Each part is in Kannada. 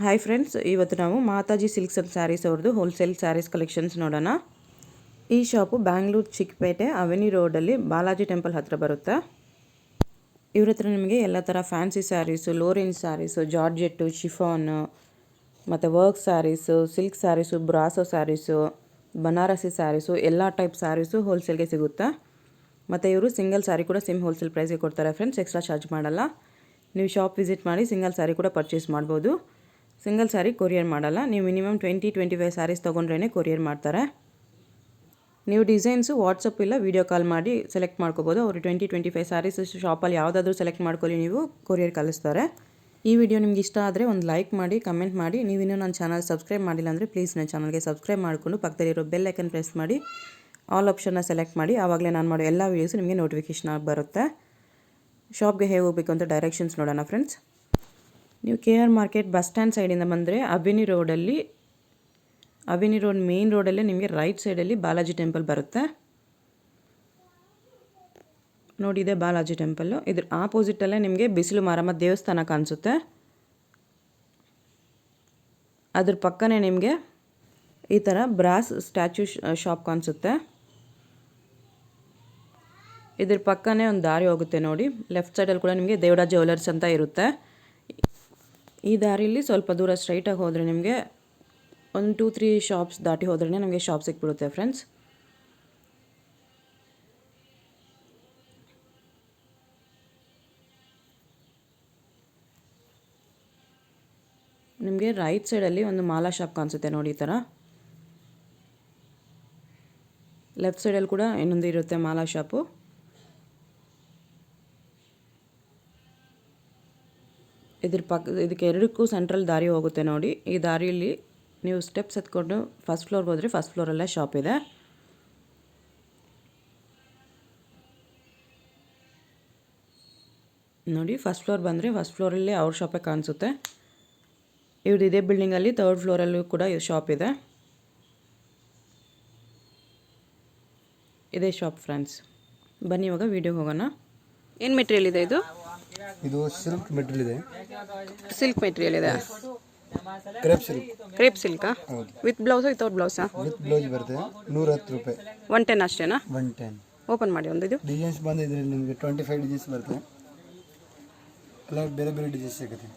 ಹಾಯ್ ಫ್ರೆಂಡ್ಸ್, ಇವತ್ತು ನಾವು ಮಾತಾಜಿ ಸಿಲ್ಕ್ಸ್ ಅಂಡ್ ಸ್ಯಾರೀಸ್ ಅವ್ರದ್ದು ಹೋಲ್ಸೇಲ್ ಸ್ಯಾರೀಸ್ ಕಲೆಕ್ಷನ್ಸ್ ನೋಡೋಣ. ಈ ಶಾಪು ಬ್ಯಾಂಗ್ಳೂರು ಚಿಕ್ಕಪೇಟೆ ಅವೆನ್ಯೂ ರೋಡಲ್ಲಿ ಬಾಲಾಜಿ ಟೆಂಪಲ್ ಹತ್ರ ಬರುತ್ತೆ. ಇವ್ರ ಹತ್ರ ನಿಮಗೆ ಎಲ್ಲ ಥರ fancy sarees, low range sarees, georgette, chiffon ಮತ್ತು work sarees, silk sarees, brasso sarees, Banarasi sarees ಎಲ್ಲ ಟೈಪ್ ಸ್ಯಾರೀಸು ಹೋಲ್ಸೇಲ್ಗೆ ಸಿಗುತ್ತೆ. ಮತ್ತು ಇವರು ಸಿಂಗಲ್ ಸ್ಯಾರಿ ಕೂಡ ಸೇಮ್ ಹೋಲ್ಸೇಲ್ ಪ್ರೈಸ್ಗೆ ಕೊಡ್ತಾರೆ ಫ್ರೆಂಡ್ಸ್, ಎಕ್ಸ್ಟ್ರಾ ಚಾರ್ಜ್ ಮಾಡಲ್ಲ. ನೀವು ಶಾಪ್ ವಿಸಿಟ್ ಮಾಡಿ ಸಿಂಗಲ್ ಸ್ಯಾರಿ ಕೂಡ ಪರ್ಚೇಸ್ ಮಾಡ್ಬೋದು. ಸಿಂಗಲ್ ಸ್ಯಾರಿ ಕೊರಿಯರ್ ಮಾಡಲ್ಲ. ನೀವು ಮಿನಿಮಮ್ 20-25 ಸ್ಯಾರೀಸ್ ತೊಗೊಂಡ್ರೇ ಕೊರಿಯರ್ ಮಾಡ್ತಾರೆ. ನೀವು ಡಿಸೈನ್ಸು ವಾಟ್ಸಪ್ ಇಲ್ಲ ವೀಡಿಯೋ ಕಾಲ್ ಮಾಡಿ ಸೆಲೆಕ್ಟ್ ಮಾಡ್ಕೋಬೋದು. ಅವರು 20-25 ಸ್ಯಾರೀಸ್ ಶಾಪಲ್ಲಿ ಯಾವುದಾದ್ರೂ ಸೆಲೆಕ್ಟ್ ಮಾಡ್ಕೊಳ್ಳಿ, ನೀವು ಕೊರಿಯರ್ ಕಳಿಸ್ತಾರೆ. ಈ ವಿಡಿಯೋ ನಿಮ್ಗೆ ಇಷ್ಟ ಆದರೆ ಒಂದು ಲೈಕ್ ಮಾಡಿ, ಕಮೆಂಟ್ ಮಾಡಿ. ನೀವಿನ್ನೂ ನನ್ನ ಚಾನಲ್ ಸಬ್ಸ್ಕ್ರೈಬ್ ಮಾಡಿಲ್ಲ ಅಂದರೆ ಪ್ಲೀಸ್ ನನ್ನ ಚಾನಲ್ಗೆ ಸಬ್ಸ್ಕ್ರೈಬ್ ಮಾಡಿಕೊಂಡು ಪಕ್ಕದಲ್ಲಿರೋ ಬೆಲ್ ಐಕನ್ ಪ್ರೆಸ್ ಮಾಡಿ ಆಲ್ ಆಪ್ಷನ್ನ ಸೆಲೆಕ್ಟ್ ಮಾಡಿ. ಆವಾಗಲೇ ನಾನು ಮಾಡೋ ಎಲ್ಲ ವೀಡಿಯೋಸು ನಿಮಗೆ ನೋಟಿಫಿಕೇಷನ್ ಆಗಿ ಬರುತ್ತೆ. ಶಾಪ್ಗೆ ಹೇಗೆ ಹೋಗಬೇಕು ಅಂತ ಡೈರೆಕ್ಷನ್ಸ್ ನೋಡೋಣ ಫ್ರೆಂಡ್ಸ್. ನೀವು KR ಮಾರ್ಕೆಟ್ ಬಸ್ ಸ್ಟ್ಯಾಂಡ್ ಸೈಡಿಂದ ಬಂದರೆ ಅವೆನ್ಯೂ ರೋಡ್ ಮೇನ್ ರೋಡಲ್ಲೇ ನಿಮಗೆ ರೈಟ್ ಸೈಡಲ್ಲಿ ಬಾಲಾಜಿ ಟೆಂಪಲ್ ಬರುತ್ತೆ. ನೋಡಿದೆ ಬಾಲಾಜಿ ಟೆಂಪಲ್ಲು. ಇದ್ರ ಆಪೋಸಿಟಲ್ಲೇ ನಿಮಗೆ ಬಿಸಿಲು ಮಾರಮ್ಮ ದೇವಸ್ಥಾನ ಕಾಣಿಸುತ್ತೆ. ಅದ್ರ ಪಕ್ಕನೇ ನಿಮಗೆ ಈ ಥರ ಬ್ರಾಸ್ ಸ್ಟ್ಯಾಚ್ಯೂ ಶಾಪ್ ಕಾಣಿಸುತ್ತೆ. ಇದ್ರ ಪಕ್ಕನೇ ಒಂದು ದಾರಿ ಹೋಗುತ್ತೆ ನೋಡಿ. ಲೆಫ್ಟ್ ಸೈಡಲ್ಲಿ ಕೂಡ ನಿಮಗೆ ದೇವಡ ಜ್ಯುವೆಲರ್ಸ್ ಅಂತ ಇರುತ್ತೆ. ಈ ದಾರಿಯಲ್ಲಿ ಸ್ವಲ್ಪ ದೂರ ಸ್ಟ್ರೈಟಾಗಿ ಹೋದರೆ ನಿಮಗೆ 1-2-3 ಶಾಪ್ಸ್ ದಾಟಿ ಹೋದ್ರೇ ನಮಗೆ ಶಾಪ್ ಸಿಕ್ಬಿಡುತ್ತೆ ಫ್ರೆಂಡ್ಸ್. ನಿಮಗೆ ರೈಟ್ ಸೈಡಲ್ಲಿ ಒಂದು ಮಾಲಾ ಶಾಪ್ ಕಾಣಿಸುತ್ತೆ ನೋಡಿ. ಈ ಥರ ಲೆಫ್ಟ್ ಸೈಡಲ್ಲಿ ಕೂಡ ಇನ್ನೊಂದು ಇರುತ್ತೆ ಮಾಲಾ ಶಾಪು. ಇದಕ್ಕೆ ಎರಡಕ್ಕೂ ಸೆಂಟ್ರಲ್ ದಾರಿ ಹೋಗುತ್ತೆ ನೋಡಿ. ಈ ದಾರಿಯಲ್ಲಿ ನೀವು ಸ್ಟೆಪ್ಸ್ ಹತ್ಕೊಂಡು ಫಸ್ಟ್ ಫ್ಲೋರ್ಗೆ ಹೋದರೆ ಫಸ್ಟ್ ಫ್ಲೋರಲ್ಲೇ ಶಾಪ್ ಇದೆ. ನೋಡಿ, ಫಸ್ಟ್ ಫ್ಲೋರ್ ಬಂದರೆ ಫಸ್ಟ್ ಫ್ಲೋರಲ್ಲೇ ಅವ್ರ ಶಾಪೇ ಕಾಣಿಸುತ್ತೆ. ಇವ್ರದ್ದು ಇದೇ ಬಿಲ್ಡಿಂಗಲ್ಲಿ 3rd ಫ್ಲೋರಲ್ಲೂ ಕೂಡ ಶಾಪ್ ಇದೆ. ಇದೇ ಶಾಪ್ ಫ್ರೆಂಡ್ಸ್. ಬನ್ನಿ ಇವಾಗ ವೀಡಿಯೋಗೆ ಹೋಗೋಣ. ಏನು ಮೆಟೀರಿಯಲ್ ಇದೆ ಇದು? ಇದು ಸಿಲ್ಕ್ ಮೆಟೀರಿಯಲ್ ಇದೆ. ಸಿಲ್ಕ್ ಮೆಟೀರಿಯಲ್ ಇದೆ. Crepe silk with blouse without ಬ್ಲೌಸಾ? ವಿತ್ ಬ್ಲೌಸ್ ಬರುತ್ತೆ. 110 ರೂಪಾಯಿ. 110 ಅಷ್ಟೇನಾ? 110. ಓಪನ್ ಮಾಡಿ ಒಂದು. ಇದು ಡಿಸೈನ್ಸ್ ಬಂದು ಇದರಲ್ಲಿ ನಿಮಗೆ 25 ಡಿಸೈನ್ಸ್ ಬರುತ್ತೆ. ಎಲ್ಲ ಬೇರೆ ಬೇರೆ ಡಿಸೈನ್ಸ್ ಸಿಗುತ್ತೆ.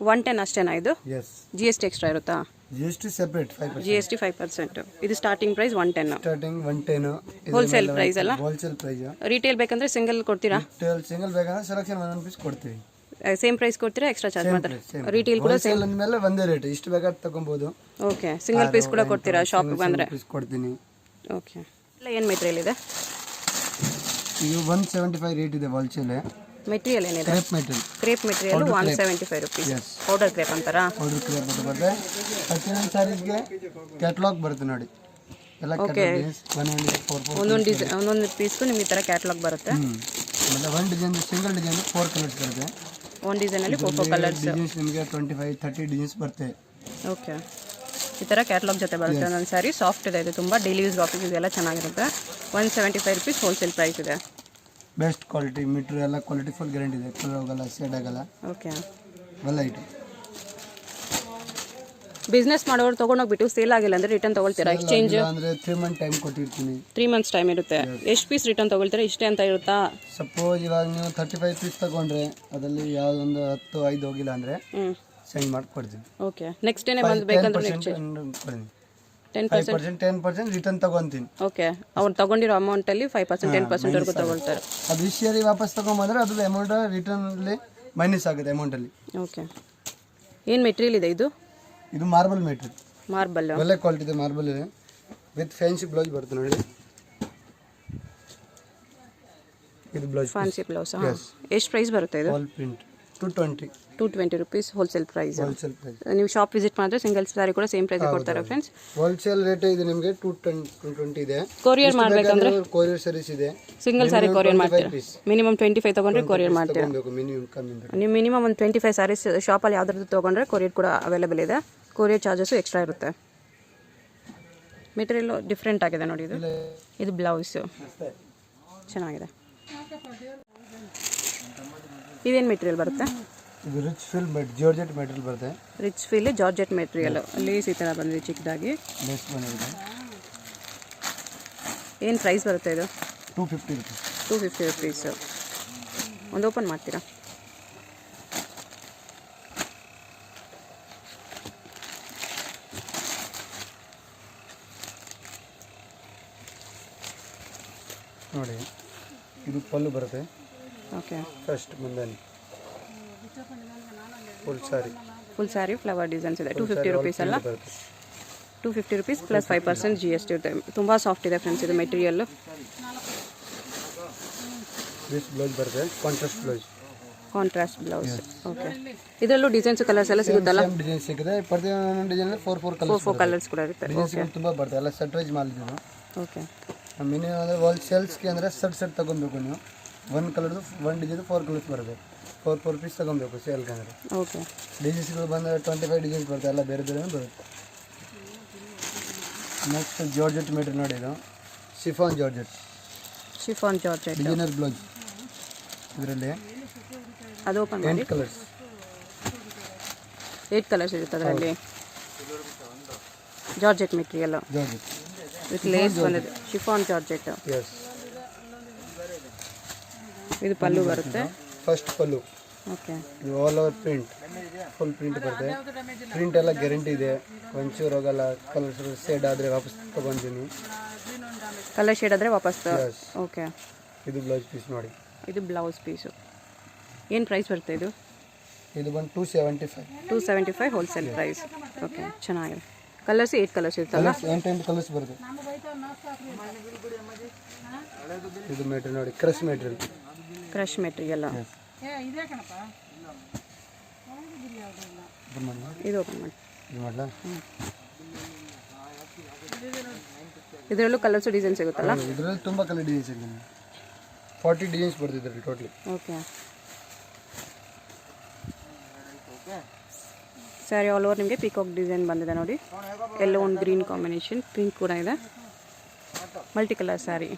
110 ಅಷ್ಟೇನಾ ಇದು? ಎಸ್. GST ಎಕ್ಸ್ಟ್ರಾ ಇರುತ್ತಾ? GST separate 5%. GST 5%. ಇದು starting price 110. Starting 110. Wholesale price ಅಲ್ಲ? Wholesale price. ರಿಟೇಲ್ ಬೇಕಂದ್ರೆ ಸಿಂಗಲ್ ಕೊಡ್ತೀರಾ? ಸಿಂಗಲ್ ಬೇಕಂದ್ರೆ ಸೆಲೆಕ್ಷನ್ 1 ಪೀಸ್ ಕೊಡ್ತೀವಿ. ಸೇಮ್ ಪ್ರೈಸ್ ಕೊಡ್ತೀರಾ? ಎಕ್ಸ್ಟ್ರಾ ಚಾರ್ಜ್ ಮಾಡ್ತಾರೆ? ರಿಟೇಲ್ ಕೂಡ ಸೇಮ್ ಅಂದಮೇಲೆ ಒಂದೇ ರೇಟ್. ಇಷ್ಟು ಬೇಕಾದ್ರೆ ತಗೊಬಹುದು. ಓಕೆ. ಸಿಂಗಲ್ ಪೀಸ್ ಕೂಡ ಕೊಡ್ತೀರಾ ಶಾಪ್ ಬಂದ್ರೆ? ಪೀಸ್ ಕೊಡ್ತೀನಿ. ಓಕೆ. ಎಲ್ಲ ಏನು ಮೆಟೀರಿಯಲ್ ಇದೆ? ಇದು 175 ರೇಟ್ ಇದೆ ಹೋಲ್ಸೇಲ್. ಮೆಟೀರಿಯಲ್ ಏನಿದೆ? Crepe material 175 rupees. Powder crepe ಅಂತಾರಾ? ಪೌಡರ್ ಕ್ರೇಪ್ ಅಂತ ಬರುತ್ತೆ. ಪ್ರತಿಯೊಂದು ಸ್ಯಾರೀಸ್ಗೆ ಕ್ಯಾಟಲಾಗ್ ಬರುತ್ತೆ ನೋಡಿ. ಎಲ್ಲ ಒಂದೊಂದು ಡಿಸೈನ್ ಒಂದೊಂದು ಪೀಸ್ಗೂ ನಿಮ್ಗೆ ಈ ಥರ ಕ್ಯಾಟಲಾಗ್ ಬರುತ್ತೆ. ಆಮೇಲೆ ಒಂದು ಡಿಸೈನ್ ಸಿಂಗಲ್ ಡಿಸೈನ್ 4 ಕಲರ್ಸ್ ಬರುತ್ತೆ. ಒಂದು ಡಿಸೈನಲ್ಲಿ 4 ಕಲರ್ಸ್. ಡಿಸೈನ್ಸ್ ನಿಮಗೆ 25-30 ಡಿಸೈನ್ಸ್ ಬರುತ್ತೆ. ಓಕೆ. ಈ ಥರ ಕ್ಯಾಟಲಾಗ್ ಜೊತೆ ಬರುತ್ತೆ. ಒಂದೊಂದು ಸ್ಯಾರಿ ಸಾಫ್ಟ್ ಇದೆ. ಇದು ತುಂಬ ಡೈಲಿ ಯೂಸ್ ಆಫೀಸ್ ಎಲ್ಲ ಚೆನ್ನಾಗಿರುತ್ತೆ. 175 ರುಪೀಸ್ ಹೋಲ್ಸೇಲ್ ಪ್ರೈಸ್ ಇದೆ. ಬೆಸ್ಟ್ ಕ್ವಾಲಿಟಿ ಮೆಟೀರಿಯಲ್ ಎಲ್ಲ ಕ್ವಾಲಿಟಿ ಫುಲ್ ಗ್ಯಾರಂಟಿ ಇದೆ. ಕಲರ್ ಹೋಗಲ್ಲ, ಶೇಡ್ ಆಗಲ್ಲ. ಓಕೆ. ಎಲ್ಲ ಐಟಮ್. ಬಿಸ್ನೆಸ್ ಮಾಡೋರು ತೊಗೊಂಡೋಗ್ಬಿಟ್ಟು ಸೇಲ್ ಆಗಿಲ್ಲ ಅಂದರೆ ರಿಟರ್ನ್ ತೊಗೊಳ್ತೀರಾ? ಎಕ್ಸ್ಚೇಂಜ್ ಅಂದರೆ 3 ಮಂತ್ ಟೈಮ್ ಕೊಟ್ಟಿರ್ತೀನಿ. 3 ಮಂತ್ಸ್ ಟೈಮ್ ಇರುತ್ತೆ. ಎಷ್ಟು ಪೀಸ್ ರಿಟರ್ನ್ ತೊಗೊಳ್ತೀರಾ? ಇಷ್ಟೇ ಅಂತ ಇರುತ್ತಾ? ಸಪೋಸ್ ಇವಾಗ ನೀವು 35 ಪೀಸ್ ತಗೊಂಡ್ರೆ ಅದರಲ್ಲಿ ಯಾವುದೊಂದು 10-5 ಹೋಗಿಲ್ಲ ಅಂದರೆ ಸೆಂಡ್ ಮಾಡಿ ಕೊಡ್ತೀನಿ. ಓಕೆ. ನೆಕ್ಸ್ಟ್ ಡೇನೇ ಬಂದು ಬೇಕಂದ್ರೆ ಎಕ್ಸ್ಚೇಂಜ್ 10% ರಿಟರ್ನ್ ತಗೊಂತೀನಿ. ಓಕೆ. ಅವ್ರು ತಗೊಂಡಿರೋ ಅಮೌಂಟಲ್ಲಿ 5% 10% ವರೆಗೂ ತಗೊಳ್ತಾರೆ. ಅದು ವಿಷಯರಿ ವಾಪಸ್ ತಗೊಂಬಂದ್ರೆ ಅದು ಅಮೌಂಟ್ ರಿಟರ್ನಲ್ಲಿ ಮೈನಸ್ ಆಗುತ್ತೆ ಅಮೌಂಟಲ್ಲಿ. ಓಕೆ. ಏನು ಮೆಟೀರಿಯಲ್ ಇದೆ ಇದು? ಇದು ಮಾರ್ಬಲ್ ಮೆಟೀರಿಯಲ್. ಮಾರ್ಬಲ್ ಒಳ್ಳೆ ಕ್ವಾಲಿಟಿ ಇದೆ. ಮಾರ್ಬಲ್ ಇದೆ ವಿತ್ ಫ್ಯಾನ್ಸಿ ಬ್ಲೌಸ್ ಬರುತ್ತೆ ನೋಡಿ. ಇದು ಬ್ಲೌಸ್ ಫ್ಯಾನ್ಸಿ ಬ್ಲೌಸ್. ಎಷ್ಟು ಪ್ರೈಸ್ ಬರುತ್ತೆ ಇದು? All print 220 rupees wholesale price. Wholesale price. ನೀವು ಶಾಪ್ ವಿಸಿಟ್ ಮಾಡಿದ್ರೆ ಸಿಂಗಲ್ ಸ್ಯಾರಿ ಕೂಡ ಸೇಮ್ ಪ್ರೈಸ್ ಕೊಡ್ತಾರೆ ಫ್ರೆಂಡ್ಸ್. ಹೋಲ್ಸೇಲ್ ರೇಟ್ ಇದೆ ನಿಮಗೆ 220 ಇದೆ. ಕೊರಿಯರ್ ಮಾಡಬೇಕಂದ್ರೆ ಕೊರಿಯರ್ ಸರ್ವಿಸ್ ಇದೆ. ಸಿಂಗಲ್ ಸ್ಯಾರಿ ಕೊರಿಯರ್ ಮಾಡ್ತೀರಾ? ಮಿನಿಮಮ್ 25 ತಗೊಂಡ್ರೆ ಕೊರಿಯರ್ ಮಾಡ್ತೀರಾ? ಮಿನಿಮಮ್ ಕಮ್ಮಿ. ನೀವು ಮಿನಿಮಮ್ ಒಂದು 25 ಸ್ಯಾರೀಸ್ ಶಾಪಲ್ಲಿ ಯಾವ್ದಾದ್ರು ತೊಗೊಂಡ್ರೆ ಕೊರಿಯರ್ ಕೂಡ ಅವೈಲೇಬಲ್ ಇದೆ. ಕೊರಿಯರ್ ಚಾರ್ಜಸ್ಸು ಎಕ್ಸ್ಟ್ರಾ ಇರುತ್ತೆ. ಮೆಟೀರಿಯಲ್ ಡಿಫ್ರೆಂಟ್ ಆಗಿದೆ ನೋಡಿ. ಇದು ಬ್ಲೌಸು ಚೆನ್ನಾಗಿದೆ. ಇದೇನು ಮೆಟೀರಿಯಲ್ ಬರುತ್ತೆ? ಇದು ರಿಚ್ ಫಿಲ್ ಜಾರ್ಜೆಟ್ ಮೆಟೀರಿಯಲ್ ಬರುತ್ತೆ. Rich feel georgette material, lace ಈ ಥರ ಬಂದಿದೆ ಚಿಕ್ಕದಾಗಿ. ಲೇಸ್ ಬಂದಿದೆ. ಏನು ಪ್ರೈಸ್ ಬರುತ್ತೆ ಇದು? 250 ರುಪೀಸ್. 250 ರುಪೀಸ್. ಒಂದು ಓಪನ್ ಮಾಡ್ತೀರಾ? ನೋಡಿ, ಇದು ಪಲ್ಲು ಬರುತ್ತೆ. ಓಕೆ. ಫಸ್ಟ್ ಮುಂದೆ ಫುಲ್ ಸ್ಯಾರಿ ಫ್ಲವರ್ ಡಿಸೈನ್ಸ್ ಇದೆ. 250 ರುಪೀಸ್ ಅಲ್ಲ? 250 ರುಪೀಸ್ ಪ್ಲಸ್ 5% GST ಇರುತ್ತೆ. ತುಂಬ ಸಾಫ್ಟ್ ಇದೆ ಫ್ರೆಂಡ್ಸ್ ಇದು ಮೆಟೀರಿಯಲ್. ಬ್ಲೌಸ್ ಬರುತ್ತೆ, ಕಾಂಟ್ರಾಸ್ಟ್ ಬ್ಲೌಸ್. ಓಕೆ. ಇದರಲ್ಲೂ ಡಿಸೈನ್ಸ್ ಕಲರ್ಸ್ ಎಲ್ಲ ಸಿಗುತ್ತಲ್ಲ? ಡಿಸೈನ್ ಸಿಗುತ್ತೆ. ಪ್ರತಿಯೊಂದು ಡಿಸೈನ್ 4 ಕಲರ್ಸ್ ಕೂಡ ಇರುತ್ತೆ. ಓಕೆ. ತುಂಬ ಬರ್ತದೆ. ಎಲ್ಲ ಸೆಟ್ ವೈಸ್ ಮಾಲ್ ಇದು. ಓಕೆ. ಮಿನಿಮಮ್ ಅಂದರೆ ಹೋಲ್ಸೇಲ್ಸ್ಗೆ ಅಂದರೆ ಸೆಟ್ ತೊಗೊಬೇಕು ನೀವು. 1 ಕಲರ್ದು 1 ಡಿಸೈನ್ 4 ಕಲರ್ಸ್ ಬರುತ್ತೆ. 4 ಪೀಸ್ ತೊಗೊಬೇಕು ಸೇಲ್ಗೆ ಅಂದರೆ. ಓಕೆ. ಡಿಸೈನ್ಸ್ಗಳು ಬಂದರೆ 25 ಡಿಸೈನ್ಸ್ ಬರುತ್ತೆ. ಎಲ್ಲ ಬೇರೆ ಬೇರೆ ಬರುತ್ತೆ. ನೆಕ್ಸ್ಟ್ ಜಾರ್ಜೆಟ್ ಮೆಟೀರಿಯಲ್ ನೋಡಿ, ಇದು ಶಿಫಾನ್ ಜಾರ್ಜೆಟ್ ಡಿಸೈನರ್ ಬ್ಲೌಸ್. ಇದರಲ್ಲಿ ಅದು ಓಪನ್ ಮಾಡಿ. 8 ಕಲರ್ಸ್ ಇರುತ್ತೆ ಅದರಲ್ಲಿ. ಜಾರ್ಜೆಟ್ ಮೆಟೀರಿಯಲ್ ವಿತ್ ಲೇಸ್ ಬಂದಿದೆ. Chiffon georgette. ಇದು ಪಲ್ಲು ಬರುತ್ತೆ. ಫಸ್ಟ್ ಪಲ್ಲು. ಓಕೆ. ಇದು all over print, full print ಬರುತ್ತೆ. ಪ್ರಿಂಟ್ ಎಲ್ಲ ಗ್ಯಾರಂಟಿ ಇದೆ. ಒಂಚೂರು ಹೋಗಲ್ಲ. ಕಲರ್ ಶೇಡ್ ಆದರೆ ವಾಪಸ್ ತೊಗೊಂತೀನಿ. ಕಲರ್ ಶೇಡ್ ಆದರೆ ವಾಪಸ್? ಓಕೆ. ಇದು ಬ್ಲೌಸ್ ಪೀಸ್ ನೋಡಿ. ಇದು ಬ್ಲೌಸ್ ಪೀಸು. ಏನು ಪ್ರೈಸ್ ಬರುತ್ತೆ ಇದು? ಇದು ಬಂದು 275 ಹೋಲ್ಸೇಲ್ ಪ್ರೈಸ್. ಓಕೆ, ಚೆನ್ನಾಗಿದೆ. ಕಲರ್ಸ್ 8 ಕಲರ್ಸ್ ಇರ್ತಲ್ಲ? 8 ಕಲರ್ಸ್ ಬರುತ್ತೆ. ಇದು ಮೆಟೀರಿಯಲ್ ನೋಡಿ, ಕ್ರಶ್ ಮೆಟೀರಿಯಲ್. ಇದು ಓಪನ್ ಮಾಡಿ. ಇದು ಮಾಡಲಾ? ಇದರಲ್ಲೂ ಕಲರ್ಸ್ ಡಿಸೈನ್ ಸಿಗುತ್ತಲ್ಲ? ಇದರಲ್ಲಿ ತುಂಬ ಕಲರ್ ಡಿಸೈನ್ ಸಿಗುತ್ತೆ. 40 ಡಿಸೈನ್ಸ್ ಬರ್ತದೆ ಇದರಲ್ಲಿ totally. Okay. Sari all over ನಿಮಗೆ ಪೀಕಾಕ್ ಡಿಸೈನ್ ಬಂದಿದೆ ನೋಡಿ. ಎಲ್ಲೋ ಒಂದು ಗ್ರೀನ್ ಕಾಂಬಿನೇಷನ್, ಪಿಂಕ್ ಕೂಡ ಇದೆ. Multi colour sari.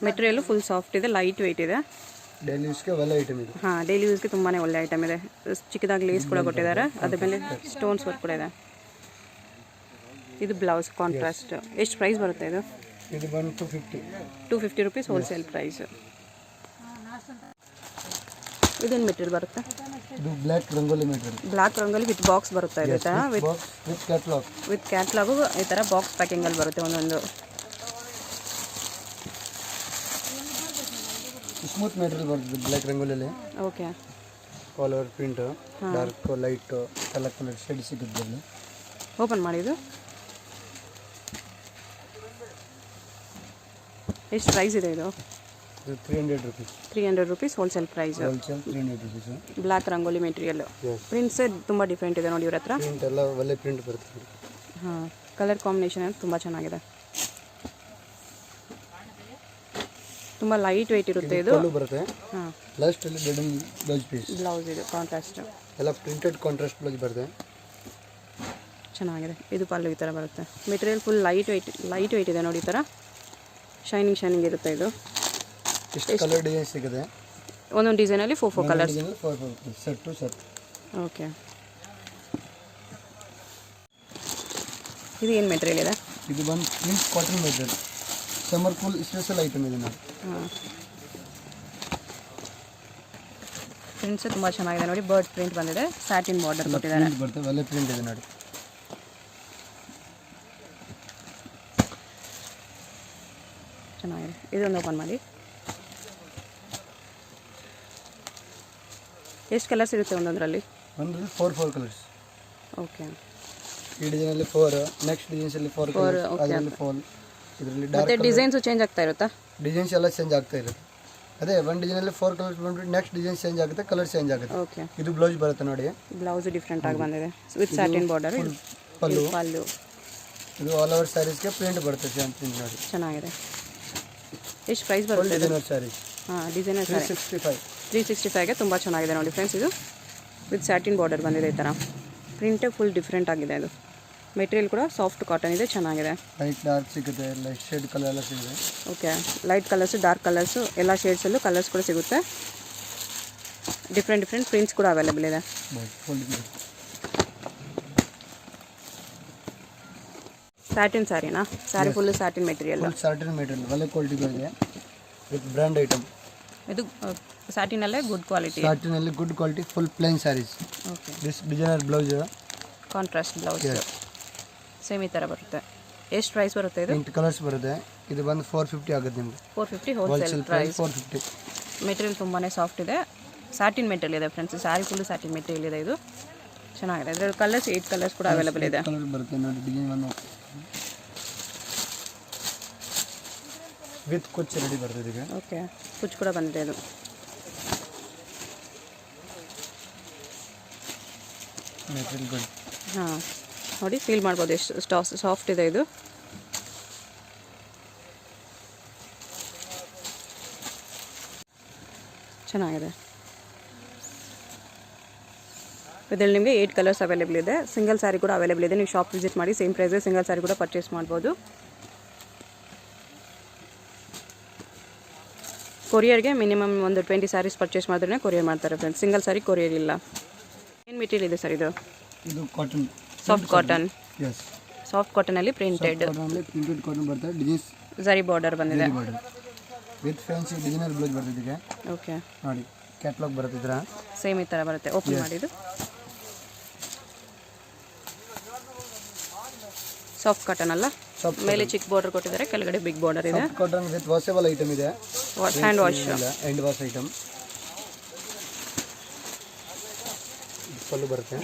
Material full soft ಇದೆ, ಲೈಟ್ ವೆಯ್ಟ್ ಇದೆ. ಡೈಲಿ ಯೂಸ್ಗೆ ಒಳ್ಳೆ ಐಟಮ್ ಇದೆ. ಹಾಂ, ಡೈಲಿ ಯೂಸ್ಗೆ ತುಂಬಾ ಒಳ್ಳೆ ಐಟಮ್ ಇದೆ. ಚಿಕ್ಕದಾಗಿ ಲೇಸ್ ಕೂಡ ಕೊಟ್ಟಿದ್ದಾರೆ, ಅದ್ರ ಮೇಲೆ ಸ್ಟೋನ್ಸ್ ವರ್ಕ್ ಕೂಡ ಇದೆ. ಇದು ಬ್ಲೌಸ್ ಕಾಂಟ್ರಾಸ್ಟ್. ಎಷ್ಟು ಪ್ರೈಸ್ ಬರುತ್ತೆ ಇದು? ಇದು ಬಂದು 250 ರುಪೀಸ್ ಹೋಲ್ಸೇಲ್ ಪ್ರೈಸ್. ಇದೇನು ಮೆಟೀರಿಯಲ್ ಬರುತ್ತೆ? ಇದು black rangoli material. Black rangoli with box ಬರುತ್ತೆ ಈ ಥರ. ವಿತ್ ಕ್ಯಾಟ್ಲಾಗು ಈ ಥರ ಬಾಕ್ಸ್ ಪ್ಯಾಕಿಂಗಲ್ಲಿ ಬರುತ್ತೆ ಒಂದೊಂದು. ಸ್ಮೂತ್ ಮೆಟೀರಿಯಲ್ ಬರ್ತದೆ ಬ್ಲ್ಯಾಕ್ ರಂಗೋಲಿಯಲ್ಲಿ. Okay. All over print, dark light ಎಲ್ಲ ಕಲರ್ ಶೇಡ್ ಸಿಗುತ್ತೆ. ಓಪನ್ ಮಾಡಿದ್ದು ಎಷ್ಟು ಪ್ರೈಸ್ ಇದೆ ಇದು? 300 rupees. 300 rupees wholesale price. 300 rupees. Black rangoli material. Prints ತುಂಬ ಡಿಫ್ರೆಂಟ್ ಇದೆ ನೋಡಿ ಇವ್ರ ಹತ್ರ. ಪ್ರಿಂಟ್ ಎಲ್ಲ ಒಳ್ಳೆ ಪ್ರಿಂಟ್ ಬರುತ್ತೆ. ಹಾಂ, ಕಲರ್ ಕಾಂಬಿನೇಷನ್ ತುಂಬ ಚೆನ್ನಾಗಿದೆ. ತುಂಬ ಲೈಟ್ ವೆಯ್ಟ್ ಇರುತ್ತೆ ಇದು. ಬರುತ್ತೆ. ಹಾಂ, ಲಾಸ್ಟ್ ಅಲ್ಲಿ ಬ್ಲೌಸ್ ಪೀಸ್. ಬ್ಲೌಸ್ ಇದು ಕಾಂಟ್ರಾಸ್ಟ್. ಎಲ್ಲ ಪ್ರಿಂಟೆಡ್ ಕಾಂಟ್ರಾಸ್ಟ್ ಬ್ಲೌಸ್ ಬರುತ್ತೆ. ಚೆನ್ನಾಗಿದೆ. ಇದು ಪಲ್ಲು ಈ ಥರ ಬರುತ್ತೆ. ಮೆಟೀರಿಯಲ್ ಫುಲ್ ಲೈಟ್ ವೆಯ್ಟ್ ಇದೆ ನೋಡಿ. ಈ ಥರ ಶೈನಿಂಗ್ ಇರುತ್ತೆ ಇದು. ಎಷ್ಟು ಕಲರ್ ಡಿಸೈನ್ ಸಿಗುತ್ತೆ? ಒಂದೊಂದು ಡಿಸೈನಲ್ಲಿ 4 colours. Set to set. Okay. ಇದು ಏನು ಮೆಟೀರಿಯಲ್ ಇದೆ? ಇದು ಬಂದು print cotton material. Summer full special item ಇದೆ ನೋಡಿ. ಹಾಂ, ಪ್ರಿಂಟ್ಸ್ ತುಂಬ ಚೆನ್ನಾಗಿದೆ ನೋಡಿ. ಬರ್ಡ್ ಪ್ರಿಂಟ್ ಬಂದಿದೆ, ಸ್ಯಾಟಿನ್ ಬಾರ್ಡರ್ ಕೊಟ್ಟಿದ್ದಾರೆ. ಬರ್ತದೆ, ಒಳ್ಳೆ ಪ್ರಿಂಟ್ ಇದೆ ನೋಡಿ. ಚೆನ್ನಾಗಿದೆ. ಇದೊಂದು ಓಪನ್ ಮಾಡಿ. ಎಷ್ಟು ಕಲರ್ಸ್ ಇರುತ್ತೆ ಒಂದೊಂದರಲ್ಲಿ? ಒಂದರಲ್ಲಿ 4 ಕಲರ್ಸ್. ಓಕೆ. ಈ ಡಿಸೈನಲ್ಲಿ 4, ನೆಕ್ಸ್ಟ್ ಡಿಸೈನ್ಸಲ್ಲಿ 4 ಕಲರ್ಸ್, ಅದರಲ್ಲಿ 4. ಇದರಲ್ಲಿ ಮತ್ತೆ ಡಿಸೈನ್ಸ್ ಚೇಂಜ್ ಆಗ್ತಾ ಇರುತ್ತಾ? ಡಿಸೈನ್ಸ್ ಎಲ್ಲ ಚೇಂಜ್ ಆಗ್ತಾ ಇರುತ್ತೆ. ಅದೇ ಒಂದು ಡಿಸೈನಲ್ಲಿ 4 ಕಲರ್ಸ್ ಬಂದ್ಬಿಟ್ಟು ನೆಕ್ಸ್ಟ್ ಡಿಸೈನ್ ಚೇಂಜ್ ಆಗುತ್ತೆ, ಕಲರ್ ಚೇಂಜ್ ಆಗುತ್ತೆ. ಓಕೆ. ಇದು ಬ್ಲೌಸ್ ಬರುತ್ತೆ ನೋಡಿ. ಬ್ಲೌಸ್ ಡಿಫ್ರೆಂಟ್ ಆಗಿ ಬಂದಿದೆ ವಿತ್ ಸ್ಯಾಟಿನ್ ಬಾರ್ಡರ್. ಪಲ್ಲು. ಇದು ಆಲ್ ಓವರ್ ಸ್ಯಾರೀಸ್ಗೆ ಪ್ರಿಂಟ್ ಬರುತ್ತೆ. ಸೇಮ್ ಪ್ರಿಂಟ್ ನೋಡಿ. ಚೆನ್ನಾಗಿದೆ. ಎಷ್ಟು ಪ್ರೈಸ್ ಬರುತ್ತೆ? Designer sarees. ಹಾಂ, ಡಿಸೈನರ್ ಸ್ಯಾರಿ 365ಗೆ ತುಂಬ ಚೆನ್ನಾಗಿದೆ ನೋಡಿ ಫ್ರೆಂಡ್ಸ್. ಇದು ವಿತ್ ಸ್ಯಾಟಿನ್ ಬಾರ್ಡರ್ ಬಂದಿದೆ ಈ ಥರ. ಪ್ರಿಂಟೇ ಫುಲ್ ಡಿಫ್ರೆಂಟ್ ಆಗಿದೆ. ಇದು ಮೆಟೀರಿಯಲ್ ಕೂಡ ಸಾಫ್ಟ್ ಕಾಟನ್ ಇದೆ, ಚೆನ್ನಾಗಿದೆ. ಲೈಟ್ ಡಾರ್ಕ್ ಸಿಗುತ್ತೆ, ಲೈಟ್ ಶೇಡ್ ಕಲರ್ ಎಲ್ಲ ಸಿಗುತ್ತೆ. Okay. Light colours, dark colours ಎಲ್ಲ ಶೇಡ್ಸಲ್ಲೂ ಕಲರ್ಸ್ ಕೂಡ ಸಿಗುತ್ತೆ. ಡಿಫ್ರೆಂಟ್ ಪ್ರಿಂಟ್ಸ್ ಕೂಡ ಅವೈಲೇಬಲ್ ಇದೆ. ಫುಲ್ ಸ್ಯಾಟಿನ್ ಸ್ಯಾರಿನಾ? Saree full satin material. Satin material ಒಳ್ಳೆ ಕ್ವಾಲಿಟಿ ಇದೆ ವಿತ್ ಬ್ರ್ಯಾಂಡ್ ಐಟಮ್. ಇದು ಸ್ಯಾಟಿನಲ್ಲೇ ಗುಡ್ ಕ್ವಾಲಿಟಿ. ಸ್ಯಾಟಿನಲ್ಲಿ good quality full plain sarees. Okay. This designer blouse, contrast blouse same ಈ ಥರ ಬರುತ್ತೆ. ಎಷ್ಟು ಪ್ರೈಸ್ ಬರುತ್ತೆ ಇದು? 8 ಕಲರ್ಸ್ ಬರುತ್ತೆ. ಇದು ಬಂದು 450 ಆಗುತ್ತೆ ನಿಮಗೆ. 450 ಹೋಲ್ಸೇಲ್ ಪ್ರೈಸ್. 450. ಮೆಟೀರಿಯಲ್ ತುಂಬಾ ಸಾಫ್ಟ್ ಇದೆ, ಸ್ಯಾಟಿನ್ ಮೆಟೀರಿಯಲ್ ಇದೆ friends. Sari full satin material ಇದೆ. ಇದು ಚೆನ್ನಾಗಿದೆ. ಇದರಲ್ಲಿ ಕಲರ್ಸ್ 8 ಕಲರ್ಸ್ ಕೂಡ ಅವೈಲೇಬಲ್ ಇದೆ. ಕಲರ್ ಬರುತ್ತೆ ನೋಡಿ. ಡಿಸೈನ್ ಒಂದು ವಿತ್ ಕುಚ್ ರೆಡಿ ಬರ್ತದೆ ಈಗ. ಓಕೆ, ಕುಚ್ ಕೂಡ ಬಂದಿದೆ ಇದು. Material good. ಹಾಂ, ನೋಡಿ ಫೀಲ್ ಮಾಡ್ಬೋದು ಎಷ್ಟು ಸಾಫ್ಟ್ ಇದೆ ಇದು. ಚೆನ್ನಾಗಿದೆ. ಇದರಲ್ಲಿ ನಿಮಗೆ 8 ಕಲರ್ಸ್ ಅವೈಲೇಬಲ್ ಇದೆ. ಸಿಂಗಲ್ ಸ್ಯಾರಿ ಕೂಡ ಅವೈಲೇಬಲ್ ಇದೆ. ನೀವು ಶಾಪ್ ವಿಸಿಟ್ ಮಾಡಿ ಸೇಮ್ ಪ್ರೈಸ್ ಸಿಂಗಲ್ ಸ್ಯಾರಿ ಕೂಡ ಪರ್ಚೇಸ್ ಮಾಡ್ಬೋದು. ಕೊರಿಯರ್ಗೆ ಮಿನಿಮಮ್ ಒಂದು 20 ಸ್ಯಾರೀಸ್ ಪರ್ಚೇಸ್ ಮಾಡಿದ್ರೆ ಕೊರಿಯರ್ ಮಾಡ್ತಾರೆ ಫ್ರೆಂಡ್ಸ್. ಸಿಂಗಲ್ ಸ್ಯಾರಿ ಕೊರಿಯರ್ ಇಲ್ಲ. ಏನು ಮೆಟೀರಿಯಲ್ ಇದೆ ಸರ್ ಇದು? ಇದು cotton, soft cotton. Yes, soft ಕಾಟನಲ್ಲಿ ಪ್ರಿಂಟೆಡ್ ಕಾಟನ್ ಬರುತ್ತೆ. ಡಿಸೈನ್ಸ್ ಝರಿ ಬಾರ್ಡರ್ ಬಂದಿದೆ ವಿತ್ ಫ್ಯಾನ್ಸಿ ಡಿಸೈನರ್ ಬ್ಲೌಸ್ ಬರ್ತದೆ. ಓಕೆ, ನೋಡಿ ಕ್ಯಾಟ್ಲಾಗ್ ಬರುತ್ತೆ. ಸೇಮ್ ಈ ಥರ ಬರುತ್ತೆ. ಓಪನ್ ಮಾಡಿದ್ದು ಸಾಫ್ಟ್ ಕಾಟನ್ ಅಲ್ಲ, ಮೇಲೆ ಚಿಕ್ಕ ಬಾರ್ಡರ್ ಕೊಟ್ಟಿದ್ದಾರೆ, ಕೆಳಗಡೆ ಬಿಗ್ ಬಾರ್ಡರ್ ಇದೆ. ಕಾಟನ್ ವಿತ್ ವಾಷಬಲ್ ಐಟಮ್ ಇದೆ. Hand wash, hand wash item. Pallu ಬರುತ್ತೆ.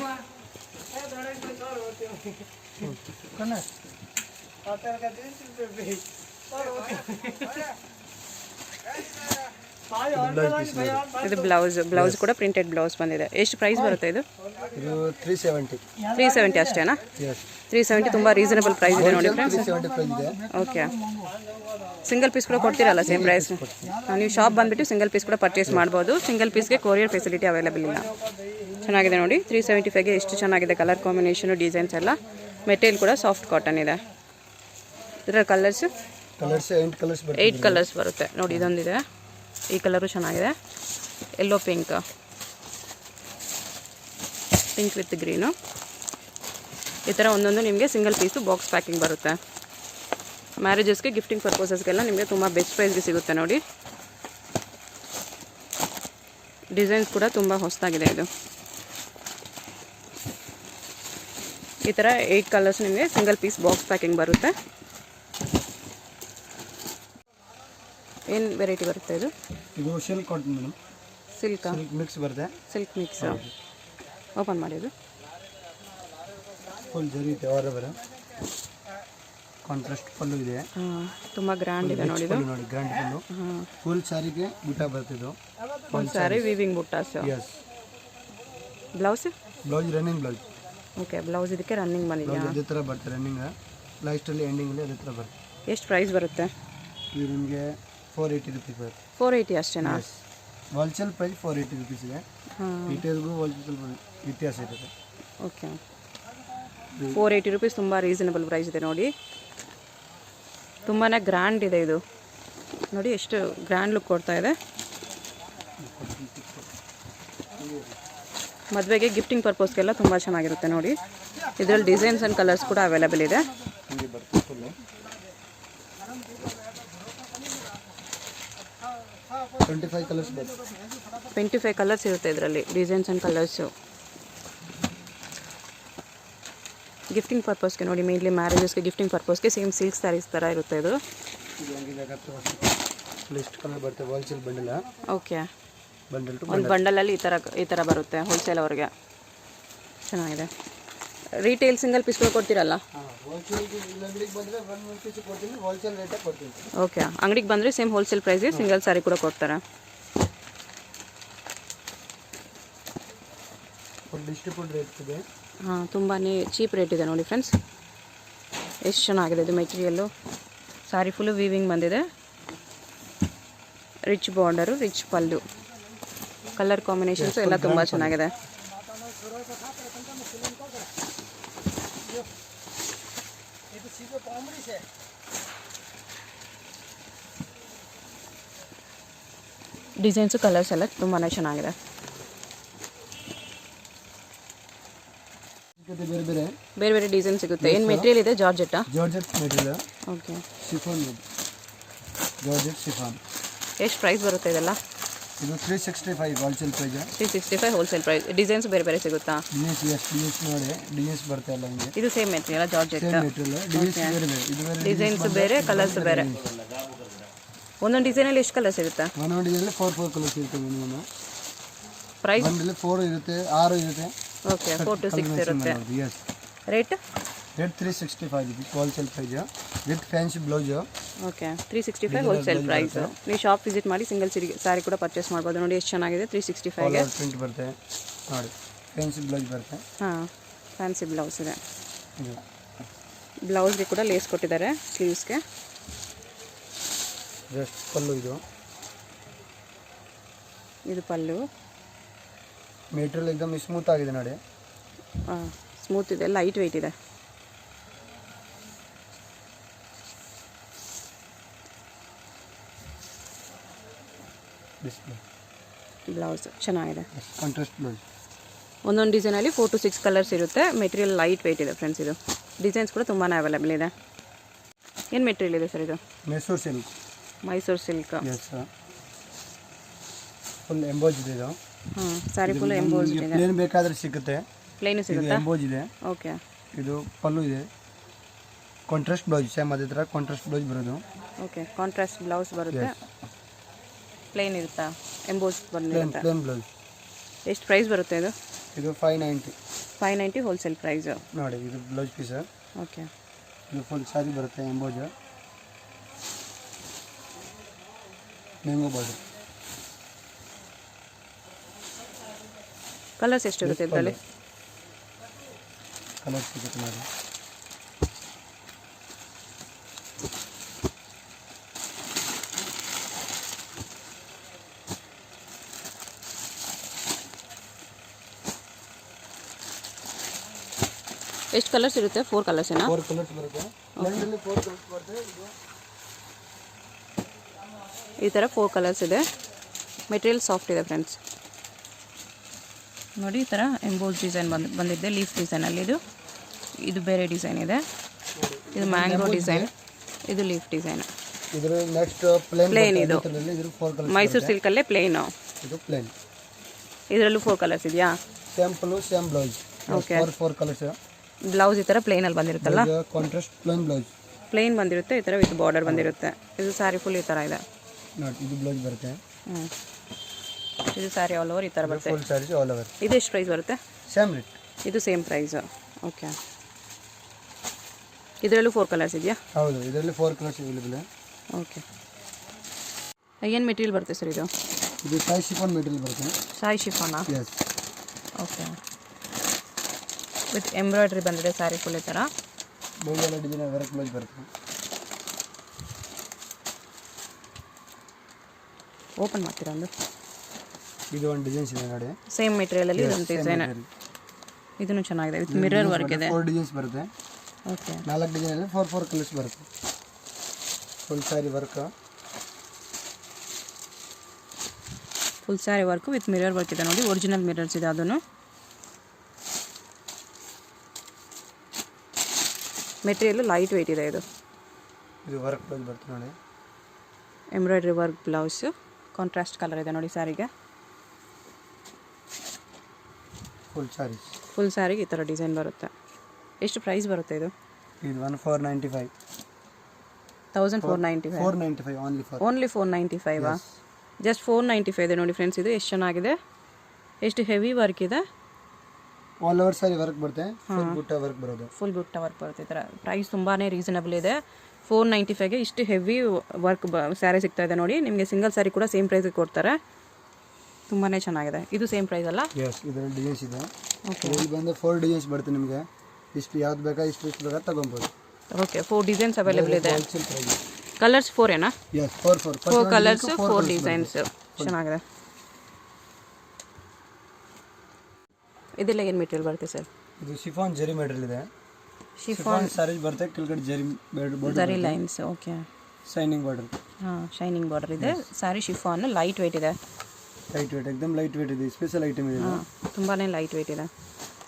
ಇದು ಬ್ಲೌಸ್ ಕೂಡ ಪ್ರಿಂಟೆಡ್ ಬ್ಲೌಸ್ ಬಂದಿದೆ. ಎಷ್ಟು ಪ್ರೈಸ್ ಬರುತ್ತೆ ಇದು? ಇದು 370. 370 ಅಷ್ಟೇನಾ? ಎಸ್, 370 ತುಂಬ ರೀಸನಬಲ್ ಪ್ರೈಸ್ ಇದೆ ನೋಡಿ ಫ್ರೆಂಡ್ಸ್. 370 ಪ್ರೈಸ್ ಇದೆ. ಓಕೆ, ಸಿಂಗಲ್ ಪೀಸ್ ಕೂಡ ಕೊಡ್ತೀರಲ್ಲ ಸೇಮ್ ಪ್ರೈಸ್? ನೀವು ಶಾಪ್ ಬಂದುಬಿಟ್ಟು ಸಿಂಗಲ್ ಪೀಸ್ ಕೂಡ ಪರ್ಚೇಸ್ ಮಾಡ್ಬೋದು. ಸಿಂಗಲ್ ಪೀಸ್ಗೆ ಕೊರಿಯರ್ ಫೆಸಿಲಿಟಿ ಅವೈಲೇಬಲ್ ಇಲ್ಲ. ಚೆನ್ನಾಗಿದೆ ನೋಡಿ. 375ಗೆ ಎಷ್ಟು ಚೆನ್ನಾಗಿದೆ ಕಲರ್ ಕಾಂಬಿನೇಷನು, ಡಿಸೈನ್ಸ್ ಎಲ್ಲ. ಮೆಟೀರಿಯಲ್ ಕೂಡ ಸಾಫ್ಟ್ ಕಾಟನ್ ಇದೆ. ಇದರ ಕಲರ್ಸ್ 8 ಕಲರ್ಸ್ ಬರುತ್ತೆ ನೋಡಿ. ಇದೊಂದಿದೆ, ಈ ಕಲರು ಚೆನ್ನಾಗಿದೆ. Yellow pink with green. ಈ ಥರ ಒಂದೊಂದು ನಿಮಗೆ ಸಿಂಗಲ್ ಪೀಸು ಬಾಕ್ಸ್ ಪ್ಯಾಕಿಂಗ್ ಬರುತ್ತೆ. ಮ್ಯಾರೇಜಸ್ಗೆ ಗಿಫ್ಟಿಂಗ್ ಪರ್ಪಸಸ್ಗೆಲ್ಲ ನಿಮಗೆ ತುಂಬ ಬೆಸ್ಟ್ ಪ್ರೈಸ್ಗೆ ಸಿಗುತ್ತೆ ನೋಡಿ. ಡಿಸೈನ್ಸ್ ಕೂಡ ತುಂಬ ಹೊಸದಾಗಿದೆ ಇದು. ಈ ಥರ 8 ಕಲರ್ಸ್ ನಿಮಗೆ ಸಿಂಗಲ್ ಪೀಸ್ ಬಾಕ್ಸ್ ಪ್ಯಾಕಿಂಗ್ ಬರುತ್ತೆ. ಏನು ವೆರೈಟಿ ಬರುತ್ತೆ ಇದು? ಇದು silk cotton madam. Silk mix ಬರುತ್ತೆ. Silk mix. ಓಪನ್ ಮಾಡಿ. ಇದು ಫುಲ್ ಜರಿ ಇದೆ, ಬರ ಕಾಂಟ್ರಾಸ್ಟ್ ಪಲ್ಲು ಇದೆ. ತುಂಬ ಗ್ರ್ಯಾಂಡ್ ಇದೆ ನೋಡಿ ಇದು. ನೋಡಿ ಗ್ರ್ಯಾಂಡ್ ಪಲ್ಲು. ಫುಲ್ ಸಾರಿಗೆ ಬುಟ್ಟ ಬರ್ತಿದ್ದು. ಫುಲ್ ಸಾರಿ ವೀವಿಂಗ್ ಬುಟ್ಟಾಸ್. Yes. Blouse running blouse. Okay, blouse ಇದಕ್ಕೆ ರನ್ನಿಂಗ್ ಬಂದಿದೆಯಾ? ಅದೇ ಥರ ಬರುತ್ತೆ ರನ್ನಿಂಗ್. ಲಾಸ್ಟಲ್ಲಿ ಎಂಡಿಂಗಲ್ಲಿ ಅದೇ ಥರ ಬರುತ್ತೆ. ಎಷ್ಟು ಪ್ರೈಸ್ ಬರುತ್ತೆ ಇದು? ನಿಮಗೆ 480 ರುಪೀಸ್ ಬರುತ್ತೆ. 480 ಅಷ್ಟೇನಾ? ಹೋಲ್ಸೇಲ್ ಪ್ರೈಸ್ 480 ರುಪೀಸ್ ಇದೆ. ರಿಟೇಲ್ಗೂ ಹೋಲ್ಸೇಲ್ ವ್ಯತ್ಯಾಸ ಇರುತ್ತೆ. ಓಕೆ, 480 ರುಪೀಸ್ ತುಂಬ ರೀಸನಬಲ್ ಪ್ರೈಸ್ ಇದೆ ನೋಡಿ. ತುಂಬಾ ಗ್ರ್ಯಾಂಡ್ ಇದೆ ಇದು ನೋಡಿ. ಎಷ್ಟು ಗ್ರ್ಯಾಂಡ್ ಲುಕ್ ಕೊಡ್ತಾ ಇದೆ. ಮದುವೆಗೆ ಗಿಫ್ಟಿಂಗ್ ಪರ್ಪಸ್ಗೆಲ್ಲ ತುಂಬ ಚೆನ್ನಾಗಿರುತ್ತೆ ನೋಡಿ. ಇದರಲ್ಲಿ ಡಿಸೈನ್ಸ್ ಆ್ಯಂಡ್ ಕಲರ್ಸ್ ಕೂಡ ಅವೈಲೇಬಲ್ ಇದೆ. 25 ಕಲರ್ಸ್ ಬರುತ್ತೆ. 25 ಕಲರ್ಸ್ ಇರುತ್ತೆ ಇದರಲ್ಲಿ, ಡಿಸೈನ್ಸ್ ಆ್ಯಂಡ್ ಕಲರ್ಸು. ಗಿಫ್ಟಿಂಗ್ ಪರ್ಪಸ್ಗೆ ನೋಡಿ, ಮೇನ್ಲಿ ಮ್ಯಾರೇಜಸ್ಗೆ ಗಿಫ್ಟಿಂಗ್ ಪರ್ಪಸ್ಗೆ ಸೇಮ್ ಸಿಲ್ಕ್ ಸ್ಯಾರೀಸ್ ಥರ ಇರುತ್ತೆ ಇದು. ಎಷ್ಟು ಕಲರ್ ಬರುತ್ತೆ? Wholesale bundle. Okay, bundle to ಒಂದು ಬಂಡಲಲ್ಲಿ ಈ ಥರ ಬರುತ್ತೆ ಹೋಲ್ಸೇಲ್ ಅವ್ರಿಗೆ. ಚೆನ್ನಾಗಿದೆ. ರಿಟೇಲ್ ಸಿಂಗಲ್ ಪೀಸ್ ಕೊಡ್ತೀರಲ್ಲ? ಓಕೆ, ಅಂಗಡಿಗೆ ಬಂದರೆ ಸೇಮ್ ಹೋಲ್ಸೇಲ್ ಪ್ರೈಸ್ಗೆ ಸಿಂಗಲ್ ಸ್ಯಾರಿ ಕೂಡ ಕೊಡ್ತಾರೆ. ಹಾಂ, ತುಂಬಾ ಚೀಪ್ ರೇಟ್ ಇದೆ ನೋಡಿ ಫ್ರೆಂಡ್ಸ್. ಎಷ್ಟು ಚೆನ್ನಾಗಿದೆ ಇದು ಮೆಟೀರಿಯಲ್ಲು. ಸ್ಯಾರಿ ಫುಲ್ಲು ವೀವಿಂಗ್ ಬಂದಿದೆ. ರಿಚ್ ಬಾರ್ಡರು, ರಿಚ್ ಪಲ್ಲು, ಕಲರ್ ಕಾಂಬಿನೇಷನ್ಸು ಎಲ್ಲ ತುಂಬ ಚೆನ್ನಾಗಿದೆ. ಡಿಸೈನ್ಸು ಕಲರ್ಸ್ ಎಲ್ಲ ತುಂಬಾ ಚೆನ್ನಾಗಿದೆ. ಬೇರೆ ಬೇರೆ ಬೇರೆ ಬೇರೆ ಡಿಸೈನ್ ಸಿಗುತ್ತೆ. ಏನು ಮೆಟೀರಿಯಲ್ ಇದೆ? ಜಾರ್ಜೆಟ್ಟಾ? Georgette material. Okay. Chiffon georgette chiffon. ಎಷ್ಟು ಪ್ರೈಸ್ ಬರುತ್ತೆ ಇದೆಲ್ಲ? ಇದು 365 wholesale price. 365 wholesale price. Designs ಬೇರೆ ಬೇರೆ ಸಿಗುತ್ತಾ? ಡಿಎಸ್ ನೋಡಿ, ಡಿಎಸ್ ಬರ್ತಾ ಇಲ್ಲ ಹಿಂಗೆ. ಇದು same material georgette? Same material, ಡಿಎಸ್ ಬೇರೆ ಬೇರೆ. ಇದು ಬೇರೆ ಡಿಸೈನ್ಸ್ ಬೇರೆ, ಕಲರ್ಸ್ ಬೇರೆ. ಒಂದೊಂದು ಡಿಸೈನಲ್ಲಿ ಎಷ್ಟು ಕಲರ್ಸ್ ಇರುತ್ತೆ? ಒಂದೊಂದು ಡಿಸೈನಲ್ಲಿ 4 ಕಲರ್ಸ್ ಇರುತ್ತೆ ಮಿನಿಮಮ್. ಪ್ರೈಸ್ ಒಂದಲ್ಲಿ 4 ಇರುತ್ತೆ, 6 ಇರುತ್ತೆ. ಓಕೆ, 4 to 6 ಇರುತ್ತೆ. ಎಸ್. ರೇಟ್ 365 ಇದು wholesale price with fancy blouse. Okay, 365 wholesale price. ನೀವು ಶಾಪ್ ವಿಸಿಟ್ ಮಾಡಿ ಸಿಂಗಲ್ ಸ್ಯಾರಿ ಕೂಡ ಪರ್ಚೇಸ್ ಮಾಡ್ಬೋದು. ನೋಡಿ ಎಷ್ಟು ಚೆನ್ನಾಗಿದೆ. 365ಗೆ ಪ್ರಿಂಟ್ ಬರುತ್ತೆ ನೋಡಿ, ಫ್ಯಾನ್ಸಿ ಬ್ಲೌಸ್ ಬರುತ್ತೆ. ಹಾಂ, ಫ್ಯಾನ್ಸಿ ಬ್ಲೌಸ್ ಇದೆ. ಬ್ಲೌಸ್ಗೆ ಕೂಡ ಲೇಸ್ ಕೊಟ್ಟಿದ್ದಾರೆ ಸ್ಲೀವ್ಸ್ಗೆ. ಜಸ್ಟ್ ಪಲ್ಲು ಇದು ಪಲ್ಲು. ಮೆಟೀರಿಯಲ್ एकदम ಸ್ಮೂತ್ ಆಗಿದೆ ನೋಡಿ. ಹಾಂ, ಸ್ಮೂತ್ ಇದೆ, ಲೈಟ್ ವೆಯ್ಟ್ ಇದೆ. ಬ್ಲೌಸ್ ಚೆನ್ನಾಗಿದೆ, ಕಾಂಟ್ರಾಸ್ಟ್ ಬ್ಲೌಸ್. ಒಂದೊಂದು ಡಿಸೈನಲ್ಲಿ 4 to 6 ಕಲರ್ಸ್ ಇರುತ್ತೆ. ಮೆಟೀರಿಯಲ್ ಲೈಟ್ ವೆಯ್ಟ್ ಇದೆ ಫ್ರೆಂಡ್ಸ್. ಇದು ಡಿಸೈನ್ಸ್ ಕೂಡ ತುಂಬಾ ಅವೈಲೇಬಲ್ ಇದೆ. ಏನು ಮೆಟೀರಿಯಲ್ ಇದೆ ಸರ್ ಇದು? Mysore silk. Mysore silk. Yes, full emboss ಇದೆ ಇದು. ಹಾಂ, ಸ್ಯಾರಿ ಫುಲ್ ಎಂಬೋಜ್ ಇದೆ. ಪ್ಲೇನ್ ಬೇಕಾದ್ರೆ ಸಿಗುತ್ತೆ, ಪ್ಲೇನು ಇದು ಸಿಗುತ್ತಾ? ಎಂಬೋಜ್ ಇದೆ. ಓಕೆ. ಇದು ಪಲ್ಲು ಇದೆ, ಕಾಂಟ್ರಾಸ್ಟ್ ಬ್ಲೌಸ್. ಸೇಮ್ ಅದೇ ಥರ ಕಾಂಟ್ರಾಸ್ಟ್ ಬ್ಲೌಸ್ ಬರೋದು. ಓಕೆ, ಕಾಂಟ್ರಾಸ್ಟ್ ಬ್ಲೌಸ್ ಬರುತ್ತೆ. ಪ್ಲೇನ್ ಇರುತ್ತಾ? ಎಂಬೋಸ್ ಬಂದಿರುತ್ತೆ. Plain blouse. ಎಷ್ಟು ಪ್ರೈಸ್ ಬರುತ್ತೆ ಇದು? ಇದು 590. 590 ಹೋಲ್ಸೇಲ್ ಪ್ರೈಸ್ ನೋಡಿ. ಇದು ಬ್ಲೌಸ್ ಪೀಸ್. ಓಕೆ. ಇದು ಫುಲ್ ಸಾರಿ ಬರುತ್ತೆ ಎಂಬೋಜ್, ಮ್ಯಾಂಗೋ ಬಾರ್ಡರ್. ಕಲರ್ಸ್ ಎಷ್ಟು ಇರುತ್ತೆ ಇದರಲ್ಲಿ? ಕಲರ್ ಸಿಗುತ್ತೆ ನೋಡಿ. ಎಷ್ಟು ಕಲರ್ಸ್ ಇರುತ್ತೆ? 4 ಕಲರ್ಸ್ ಏನಾ? 4 ಕಲರ್ಸ್ ಬರುತ್ತೆ. ಲೈನಲ್ಲಿ 4 ಕಲರ್ಸ್ ಬರುತ್ತೆ. ಈ ಥರ 4 ಕಲರ್ಸ್ ಇದೆ. ಮೆಟೀರಿಯಲ್ ಸಾಫ್ಟ್ ಇದೆ ಫ್ರೆಂಡ್ಸ್. ನೋಡಿ, ಈ ಥರ ಎಂಬೋಸ್ ಡಿಸೈನ್ ಬಂದಿದೆ ಲೀಫ್ ಡಿಸೈನಲ್ಲಿ. ಇದು ಬೇರೆ ಡಿಸೈನ್ ಇದೆ. ಇದು ಮ್ಯಾಂಗೋ ಡಿಸೈನ್, ಇದು ಲೀಫ್ ಡಿಸೈನ್. ಇದರ ನೆಕ್ಸ್ಟ್ ಪ್ಲೇನ್. ಇದು 4 ಕಲರ್ಸ್. ಮೈಸೂರು ಸಿಲ್ಕಲ್ಲೇ ಪ್ಲೇನು. ಇದು ಪ್ಲೇನ್. ಇದರಲ್ಲೂ 4 ಕಲರ್ಸ್ ಇದೆಯಾ? Same pallu, same blouse. Okay. 4 colours. Blouse ಈ ಥರ ಪ್ಲೇನಲ್ಲಿ ಬಂದಿರುತ್ತಲ್ಲ, ಕಾಂಟ್ರಾಸ್ಟ್ ಪ್ಲೇನ್ ಬ್ಲೌಸ್. ಪ್ಲೇನ್ ಬಂದಿರುತ್ತೆ, ಈ ಥರ ವಿತ್ ಬಾರ್ಡರ್ ಬಂದಿರುತ್ತೆ. ಇದು ಸ್ಯಾರಿ ಫುಲ್ ಈ ಥರ ಇದೆ ನೋಡಿ. ಇದು ಬ್ಲೌಸ್ ಬರುತ್ತೆ. ಇದು ಸ್ಯಾರಿ ಆಲ್ ಓವರ್ ಈ ಥರ ಬರುತ್ತೆ. Full sarees all over. ಇದು ಎಷ್ಟು ಪ್ರೈಸ್ ಬರುತ್ತೆ? Same rate. ಇದು ಸೇಮ್ ಪ್ರೈಸ್. ಓಕೆ. ಇದರಲ್ಲೂ 4 ಕಲರ್ಸ್ ಇದೆಯಾ? ಹೌದು, ಇದರಲ್ಲಿ 4 ಕಲರ್ಸ್ ಅವೈಲೇಬಲ್. ಓಕೆ. ಏನು ಮೆಟೀರಿಯಲ್ ಬರುತ್ತೆ ಸರ್ ಇದು? ಇದು ಸಾಯಿ ಶಿಫಾನ್ ಮೆಟೀರಿಯಲ್ ಬರುತ್ತೆ. ಸಾಯಿ ಶಿಫಾನಾ? ಎಸ್. ಓಕೆ. ವಿತ್ ಎಂಬ್ರಾಯ್ಡ್ರಿ ಬಂದಿದೆ ಸ್ಯಾರಿ ಫುಲ್ ಈ ಥರ. ಬೇರೆ ಡಿಸೈನ್ ವರ್ಕ್ ಬ್ಲೌಸ್ ಬರುತ್ತೆ. ಓಪನ್ ಮಾಡ್ತೀರಾ ಒಂದು? ಇದು ಒಂದು ಡಿಸೈನ್ಸ್ ಇದೆ ನೋಡಿ. ಸೇಮ್ ಮೆಟೀರಿಯಲಲ್ಲಿ ಇದೊಂದು ಡಿಸೈನ್. ಇದನ್ನು ಚೆನ್ನಾಗಿದೆ, ವಿತ್ ಮಿರರ್ ವರ್ಕ್ ಇದೆ. 4 ಡಿಸೈನ್ಸ್ ಬರುತ್ತೆ. ಓಕೆ. 4 ಡಿಸೈನಲ್ಲಿ 4 ಕಲರ್ಸ್ ಬರುತ್ತೆ. Full sari work. Full sari work with mirror work ಇದೆ ನೋಡಿ. ಒರಿಜಿನಲ್ ಮಿರರ್ಸ್ ಇದೆ. ಅದನ್ನು ಮೆಟೀರಿಯಲ್ ಲೈಟ್ ವೆಯ್ಟ್ ಇದೆ. ಇದು ವರ್ಕ್ ಬ್ಲೌಸ್ ಬರುತ್ತೆ ನೋಡಿ. Embroidery work blouse, contrast colour ಇದೆ ನೋಡಿ ಸ್ಯಾರಿಗೆ. ಫುಲ್ ಸ್ಯಾರೀಸ್. ಫುಲ್ ಸ್ಯಾರಿಗೆ ಈ ಥರ ಡಿಸೈನ್ ಬರುತ್ತೆ. ಎಷ್ಟು ಪ್ರೈಸ್ ಬರುತ್ತೆ ಇದು? ಇದು 1495. 1495. 495 ಓನ್ಲಿ 495. ಜಸ್ಟ್ 495 ಇದೆ ನೋಡಿ ಫ್ರೆಂಡ್ಸ್. ಇದು ಎಷ್ಟು ಚೆನ್ನಾಗಿದೆ, ಎಷ್ಟು ಹೆವಿ ವರ್ಕ್ ಇದೆ. ಆಲ್ ಓವರ್ ಸ್ಯಾರಿ ವರ್ಕ್ ಬರುತ್ತೆ. ಫುಲ್ ಬುಟ್ಟ ವರ್ಕ್ ಬರೋದು. ಫುಲ್ ಬುಟ್ಟ ವರ್ಕ್ ಬರುತ್ತೆ. ಈ ಥರ ಪ್ರೈಸ್ ತುಂಬಾ ರೀಸನಬಲ್ ಇದೆ. 495ಗೆ ಇಷ್ಟು ಹೆವಿ ವರ್ಕ್ ಸ್ಯಾರಿ ಸಿಗ್ತಾ ಇದೆ ನೋಡಿ. ನಿಮಗೆ ಸಿಂಗಲ್ ಸ್ಯಾರಿ ಕೂಡ ಸೇಮ್ ಪ್ರೈಸ್ಗೆ ಕೊಡ್ತಾರೆ. ತುಂಬಾ ಚೆನ್ನಾಗಿದೆ. ಇದು ಸೇಮ್ ಪ್ರೈಸ್ ಅಲ್ಲ? ಎಸ್. ಇದರಲ್ಲಿ ಡಿಸೈನ್ಸ್ ಇದೆ. ಓಕೆ. ಇಲ್ಲಿ ಬಂದು 4 ಡಿಸೈನ್ಸ್ ಬರುತ್ತೆ ನಿಮಗೆ. ಇಷ್ಟು ಯಾವ್ದು ಬೇಕಾ ಇಷ್ಟು ಬೇಕಾ ತಗೊಬೋದು. ಓಕೆ. 4 ಡಿಸೈನ್ಸ್ ಅವೈಲೇಬಲ್ ಇದೆ. ಕಲರ್ಸ್ 4 ಏನಾ? Yes, 4 colours, 4 designs. ಚೆನ್ನಾಗಿದೆ. ಇದೆಲ್ಲ ಏನು ಮೆಟೀರಿಯಲ್ ಬರುತ್ತೆ ಸರ್? ಇದು ಶಿಫಾನ್ ಜರಿ ಮೆಟೀರಿಯಲ್ ಇದೆ. ಶಿಫಾನ್ ಸ್ಯಾರೀಸ್ ಬರುತ್ತೆ. ಕೆಳಗಡೆ ಜರಿ ಲೈನ್ಸ್. ಓಕೆ. Shining border. ಹಾಂ, ಶೈನಿಂಗ್ ಬಾರ್ಡರ್ ಇದೆ. ಸ್ಯಾರಿ ಶಿಫಾನ್ ಲೈಟ್ ವೆಯ್ಟ್ ಇದೆ. ಲೈಟ್ ವೇಟ್, एकदम ಲೈಟ್ ವೇಟ್ ಇದೆ. ಸ್ಪೆಷಲ್ ಐಟಮ್ ಇದೆ. ಹಾಂ, ತುಂಬಾ ಲೈಟ್ ವೆಯ್ಟ್ ಇದೆ.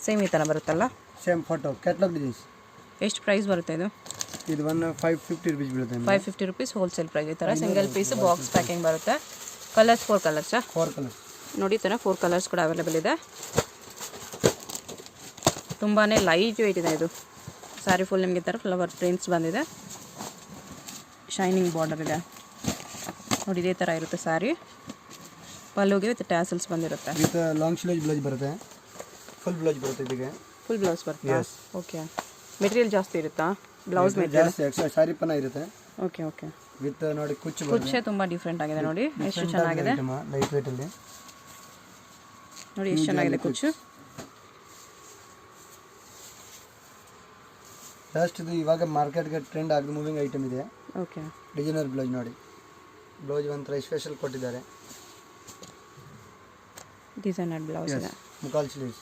ಸೇಮ್ ಈ ಥರ ಬರುತ್ತಲ್ಲ. Same photo catalogue designs. ಎಷ್ಟು ಪ್ರೈಸ್ ಬರುತ್ತೆ ಇದು? ಇದು 550 rupees ಬೀಳುತ್ತೆ. 550 rupees ಹೋಲ್ಸೇಲ್ ಪ್ರೈಸ್. ಈ ಥರ ಸಿಂಗಲ್ ಪೀಸ್ ಬಾಕ್ಸ್ ಪ್ಯಾಕಿಂಗ್ ಬರುತ್ತೆ. ಕಲರ್ಸ್ 4 ಕಲರ್ಸಾ? 4 ಕಲರ್ಸ್ ನೋಡಿ. ಈ ಥರ 4 ಕಲರ್ಸ್ ಕೂಡ ಅವೈಲೇಬಲ್ ಇದೆ. ತುಂಬಾ ಲೈಟ್ ವೆಯ್ಟ್ ಇದೆ ಇದು. ಸ್ಯಾರಿ ಫುಲ್ ನಿಮಗೆ ಈ ಥರ ಫ್ಲವರ್ ಪ್ರಿಂಟ್ಸ್ ಬಂದಿದೆ. ಶೈನಿಂಗ್ ಬಾರ್ಡರ್ ಇದೆ ನೋಡಿ. ಇದೇ ಥರ ಇರುತ್ತೆ ಸ್ಯಾರಿ. ಪಲ್ಲುಗೆ ವಿತ್ ಟ್ಯಾಸಲ್ಸ್ ಬಂದಿರುತ್ತೆ. ವಿತ್ ಲಾಂಗ್ ಸ್ಲೀವ್ ಬ್ಲೌಸ್ ಬರುತ್ತೆ. ಫುಲ್ ಬ್ಲೌಸ್ ಬರುತ್ತೆ. ಇದಕ್ಕೆ ಫುಲ್ ಬ್ಲೌಸ್ ಬರುತ್ತೆ. ಓಕೆ. ಮೆಟೀರಿಯಲ್ ಜಾಸ್ತಿ ಇರುತ್ತಾ? ಬ್ಲೌಸ್ ಮೆಟೀರಿಯಲ್ ಜಾಸ್ತಿ ಎಕ್ಸ್ಟ್ರಾ ಸಾರಿ ಪನ ಇರುತ್ತೆ. Okay okay. ವಿತ್ ನೋಡಿ ಕುಚ್ಚು ಕುಚ್ಚೆ ತುಂಬ ಡಿಫ್ರೆಂಟ್ ಆಗಿದೆ ನೋಡಿ. ಎಷ್ಟು ಚೆನ್ನಾಗಿದೆ. ಲೈಟ್ ವೇಟ್ ಅಲ್ಲಿ ನೋಡಿ ಎಷ್ಟು ಚೆನ್ನಾಗಿದೆ ಕುಚ್ಚು. ಲಾಸ್ಟ್ ಇದು ಇವಾಗ ಮಾರ್ಕೆಟ್ಗೆ ಟ್ರೆಂಡ್ ಆಗಿ ಮೂವಿಂಗ್ ಐಟಮ್ ಇದೆ. ಓಕೆ. ಡಿಸೈನರ್ ಬ್ಲೌಸ್ ನೋಡಿ. ಬ್ಲೌಸ್ ಒಂಥರ ಸ್ಪೆಷಲ್ ಕೊಟ್ಟಿದ್ದಾರೆ. ಡಿಸೈನರ್ ಬ್ಲೌಸ್ ಇದೆ. ಮುಕಾಲ್ sleeves.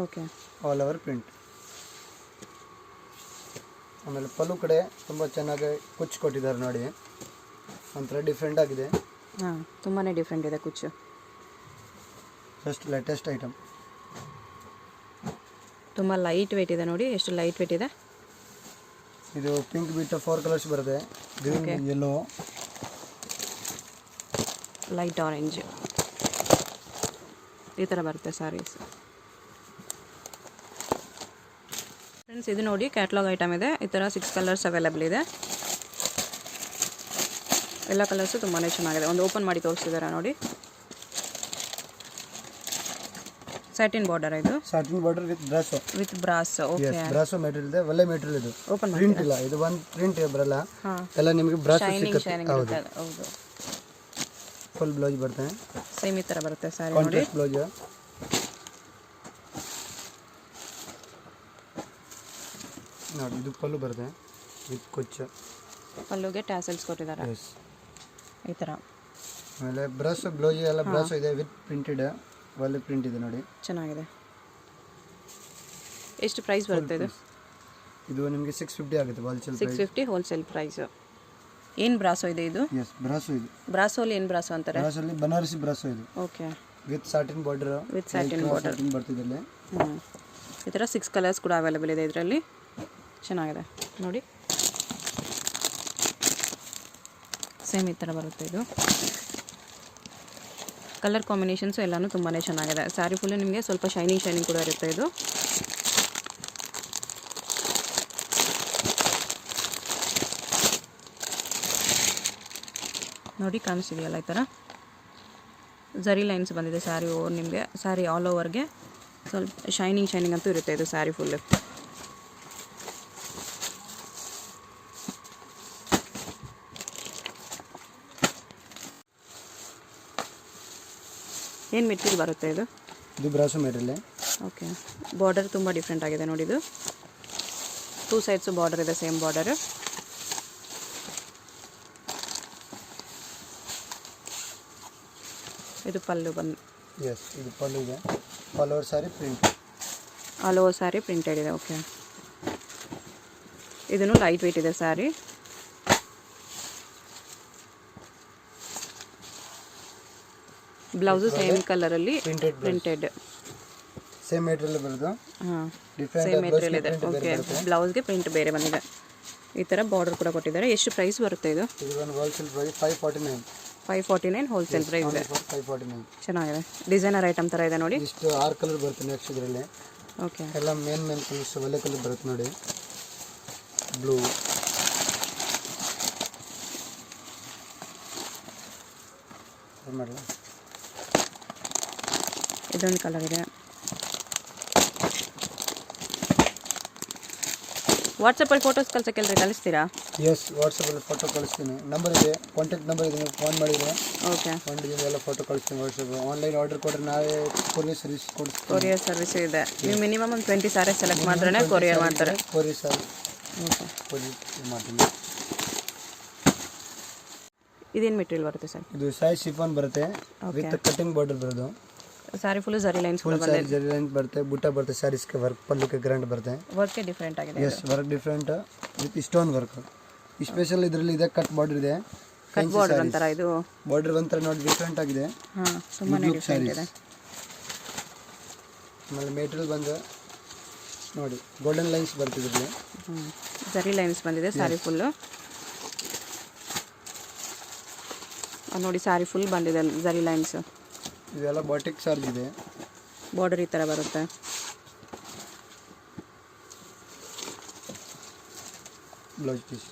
Okay. All over print. ಆಮೇಲೆ ಪಲ್ಲು ಕಡೆ ತುಂಬ ಚೆನ್ನಾಗಿ ಕುಚ್ಚು ಕೊಟ್ಟಿದ್ದಾರೆ ನೋಡಿ. ಒಂಥರ ಡಿಫ್ರೆಂಟ್ ಆಗಿದೆ. ಹಾಂ, ತುಂಬಾ ಡಿಫ್ರೆಂಟ್ ಇದೆ ಕುಚ್ಚು. Just latest item. ತುಂಬ ಲೈಟ್ ವೇಟ್ ಇದೆ ನೋಡಿ. ಎಷ್ಟು ಲೈಟ್ ವೇಟ್ ಇದೆ. ಇದು ಪಿಂಕ್ ಬಿಟ್ಟು 4 ಕಲರ್ಸ್ ಬರುತ್ತೆ. ಗ್ರೀನ್, ಯೆಲ್ಲೋ, ಲೈಟ್ ಆರೆಂಜ್ ಈ ಥರ ಬರುತ್ತೆ ಸ್ಯಾರೀಸ್. ಫ್ರೆಂಡ್ಸ್ ಇದು ನೋಡಿ ಕ್ಯಾಟ್ಲಾಗ್ ಐಟಮ್ ಇದೆ. ಈ ಥರ 6 ಕಲರ್ಸ್ ಅವೈಲೇಬಲ್ ಇದೆ. ಎಲ್ಲ ಕಲರ್ಸು ತುಂಬಾ ಚೆನ್ನಾಗಿದೆ. ಒಂದು ಓಪನ್ ಮಾಡಿ ತೋರಿಸಿದ್ದಾರೆ ನೋಡಿ. ಸ್ಯಾಟಿನ್ ಬಾರ್ಡರ್ ಇದು. Satin border with brasso. With brass. Okay. Brasso material ಇದೆ. ಒಳ್ಳೆ ಮೆಟೀರಿಯಲ್ ಇದು. ಓಪನ್ ಮಾಡಿ. ಪ್ರಿಂಟ್ ಇಲ್ಲ ಇದು. ಒಂದು ಪ್ರಿಂಟ್ ಬರಲ್ಲ. ಎಲ್ಲ ನಿಮಗೆ ಬ್ರಾಸೋ ಸಿಗುತ್ತೆ. ಹೌದು. ಫುಲ್ ಬ್ಲೌಸ್ ಬರುತ್ತೆ. ಸೇಮ್ ಈ ಥರ ಬರುತ್ತೆ ಸ್ಯಾರಿ ನೋಡಿ. ಕಾಂಟ್ರಾಸ್ಟ್ ಬ್ಲೌಸ್ ನೋಡಿ. ಇದು ಪಲ್ಲು ಬರುತ್ತೆ ವಿತ್ ಕುಚ್ಚು. ಪಲ್ಲುಗೆ ಟ್ಯಾಸಲ್ಸ್ ಕೊಟ್ಟಿದ್ದಾರೆ ಈ ಥರ. ಆಮೇಲೆ ಬ್ರಷ್ ಬ್ಲೌಸ್ ಎಲ್ಲ ಬ್ರಷ್ ಇದೆ ವಿತ್ ಪ್ರಿಂಟೆಡ್. ಒಳ್ಳೆ ಪ್ರಿಂಟ್ ಇದೆ ನೋಡಿ. ಚೆನ್ನಾಗಿದೆ. ಎಷ್ಟು ಪ್ರೈಸ್ ಬರುತ್ತೆ ಇದು? ಇದು ನಿಮಗೆ 650 ಆಗುತ್ತೆ ಹೋಲ್ಸೇಲ್ ಪ್ರೈಸ್. 650 wholesale price. ಏನು ಬ್ರಾಸೋ ಇದೆ ಇದು? ಎಸ್ ಬ್ರಾಸೋ ಇದು. ಬ್ರಾಸೋಲಿ ಏನು ಬ್ರಾಸೋ ಅಂತಾರೆ? ಬ್ರಾಸೋಲಿ ಬನಾರಸಿ ಬ್ರಾಸೋ ಇದು. Okay. With satin border. With satin border ಬರ್ತಿದೆ ಇಲ್ಲಿ. ಈ ಥರ 6 ಕಲರ್ಸ್ ಕೂಡ ಅವೈಲೇಬಲ್ ಇದೆ ಇದರಲ್ಲಿ. ಚೆನ್ನಾಗಿದೆ ನೋಡಿ. ಸೇಮ್ ಈ ಥರ ಬರುತ್ತೆ ಇದು. ಕಲರ್ ಕಾಂಬಿನೇಷನ್ಸು ಎಲ್ಲನೂ ತುಂಬಾ ಚೆನ್ನಾಗಿದೆ. ಸ್ಯಾರಿ ಫುಲ್ಲು ನಿಮಗೆ ಸ್ವಲ್ಪ ಶೈನಿಂಗ್ ಕೂಡ ಇರುತ್ತೆ ಇದು. ನೋಡಿ ಕಾಣಿಸ್ತಿದೆಯಲ್ಲ ಈ ಥರ ಝರಿ ಲೈನ್ಸ್ ಬಂದಿದೆ ಸ್ಯಾರಿ ಓವರ್ ನಿಮಗೆ. ಸ್ಯಾರಿ ಆಲ್ ಓವರ್ಗೆ ಸ್ವಲ್ಪ ಶೈನಿಂಗ್ ಅಂತೂ ಇರುತ್ತೆ ಇದು ಸ್ಯಾರಿ ಫುಲ್ಲು. ಏನು ಮೆಟೀರಿಯಲ್ ಬರುತ್ತೆ ಇದು? ಇದು ಬ್ರಾಸೋ ಮೆಟೀರಿಯಲ್. ಓಕೆ. ಬಾರ್ಡರ್ ತುಂಬ ಡಿಫ್ರೆಂಟ್ ಆಗಿದೆ ನೋಡಿ. ಇದು 2 ಸೈಡ್ಸು ಬಾರ್ಡರ್ ಇದೆ. Same border. ಇದು ಪಲ್ಲು ಬಂದು. ಎಸ್ ಇದು ಪಲ್ಲು ಇದೆ. All over sari print. All over sari printed ಇದೆ. ಓಕೆ. ಇದನ್ನು ಲೈಟ್ ವೆಯ್ಟ್ ಇದೆ ಸ್ಯಾರಿ. ಬ್ಲೌಸು ಸೇಮ್ ಕಲರಲ್ಲಿ ಪ್ರಿಂಟೆಡ್. ಸೇಮ್ ಮೆಟೀರಿಯಲ್ ಬರೋದು. ಹಾಂ, ಸೇಮ್ ಮೆಟೀರಿಯಲ್ ಇದೆ. ಓಕೆ. ಬ್ಲೌಸ್ಗೆ ಪ್ರಿಂಟ್ ಬೇರೆ ಬಂದಿದೆ. ಈ ಥರ ಬಾರ್ಡರ್ ಕೂಡ ಕೊಟ್ಟಿದ್ದಾರೆ. ಎಷ್ಟು ಪ್ರೈಸ್ ಬರುತ್ತೆ ಇದು? ಇದು ಒಂದು ಹೋಲ್ಸೇಲ್ ಪ್ರೈಸ್ 549. 549 ಹೋಲ್ಸೇಲ್ ಪ್ರೈಸ್ ಇದೆ. 549 ಚೆನ್ನಾಗಿದೆ. ಡಿಸೈನರ್ ಐಟಮ್ ಥರ ಇದೆ ನೋಡಿ. ಇಷ್ಟು 6 ಕಲರ್ ಬರುತ್ತೆ ನೆಕ್ಸ್ಟ್ ಇದರಲ್ಲಿ. ಓಕೆ. ಎಲ್ಲ ಮೇನ್ ಕಲರ್ಸ್ ಒಳ್ಳೆ ಕಲರ್ ಬರುತ್ತೆ ನೋಡಿ. ಬ್ಲೂ, ಮಾಡಲ್ಲ ಇದೊಂದು ಕಲರ್ ಇದೆ. ವಾಟ್ಸಪ್ಪಲ್ಲಿ ಫೋಟೋಸ್ ಕಳಿಸ್ತೀರಾ? ಎಸ್, ವಾಟ್ಸಪ್ಪಲ್ಲಿ ಫೋಟೋ ಕಳಿಸ್ತೀನಿ. ನಂಬರ್ ಇದೆ, ಕಾಂಟ್ಯಾಕ್ಟ್ ನಂಬರ್ ಇದೆ. ನೀವು ಫೋನ್ ಮಾಡಿದರೆ ಓಕೆ ಎಲ್ಲ ಫೋಟೋ ಕಳಿಸ್ತೀನಿ. ವಾಟ್ಸಪ್ ಆನ್ಲೈನ್ ಆರ್ಡರ್ ಕೊಟ್ಟರೆ ನಾವೇ ಕೊರಿಯರ್ ಸರ್ವಿಸ್ ಕೊಡ್ತೀವಿ. ಕೊರಿಯರ್ ಸರ್ವಿಸ್ ಇದೆ. ನೀವು ಮಿನಿಮಮ್ ಒಂದು 20 ಸಾರಿ ಸೆಲೆಕ್ಟ್ ಮಾಡಿದ್ರೆ ಕೊರಿಯರ್ ಮಾಡ್ತಾರೆ. Courier service okay. ಕೊರಿಯರ್ ಮಾಡ್ತೀನಿ. ಇದೇನು ಮೆಟೀರಿಯಲ್ ಬರುತ್ತೆ ಸರ್? ಇದು ಸೈಜ್ ಶಿಫಾನ್ ಬರುತ್ತೆ ವಿತ್ ಕಟಿಂಗ್ ಬಾರ್ಡರ್ ಬರೋದು. Sari full zari lines zari line ಬರುತ್ತೆ. ಬುಟ್ಟ ಬರುತ್ತೆ. ಸ್ಯಾರೀಸ್ಗೆ ವರ್ಕ್ ಪಲ್ಲುಕ್ಕೆ ಗ್ರ್ಯಾಂಡ್ ಬರುತ್ತೆ. ವರ್ಕ್ ಡಿಫ್ರೆಂಟ್ ಆಗಿದೆ. Yes, work different with stone work. Special ಇದರಲ್ಲಿ ಇದೆ. ಕಟ್ ಬಾರ್ಡರ್ ಇದೆ. ಕಟ್ ಬಾರ್ಡರ್ ಅಂತಾರ ಇದು. ಬಾರ್ಡರ್ ಒಂಥರ ನೋಡಿ ಡಿಫ್ರೆಂಟ್ ಆಗಿದೆ. ಹಾಂ, ತುಂಬಾನೇ ಡಿಫ್ರೆಂಟ್ ಇದೆ. ಆಮೇಲೆ ಮೆಟೀರಿಯಲ್ ಬಂದು ನೋಡಿ ಗೋಲ್ಡನ್ ಲೈನ್ಸ್ ಬರ್ತಿದೆ. ಜರಿ ಲೈನ್ಸ್ ಬಂದಿದೆ ಸ್ಯಾರಿ ಫುಲ್ಲು. ನೋಡಿ ಸ್ಯಾರಿ ಫುಲ್ ಬಂದಿದೆ ಜರಿ ಲೈನ್ಸ್. ಇದೆಲ್ಲ ಬಾಟಿಕ್ ಚಾರ್ಜ್ ಇದೆ. ಬಾರ್ಡರ್ ಈ ಥರ ಬರುತ್ತೆ. Blouse piece.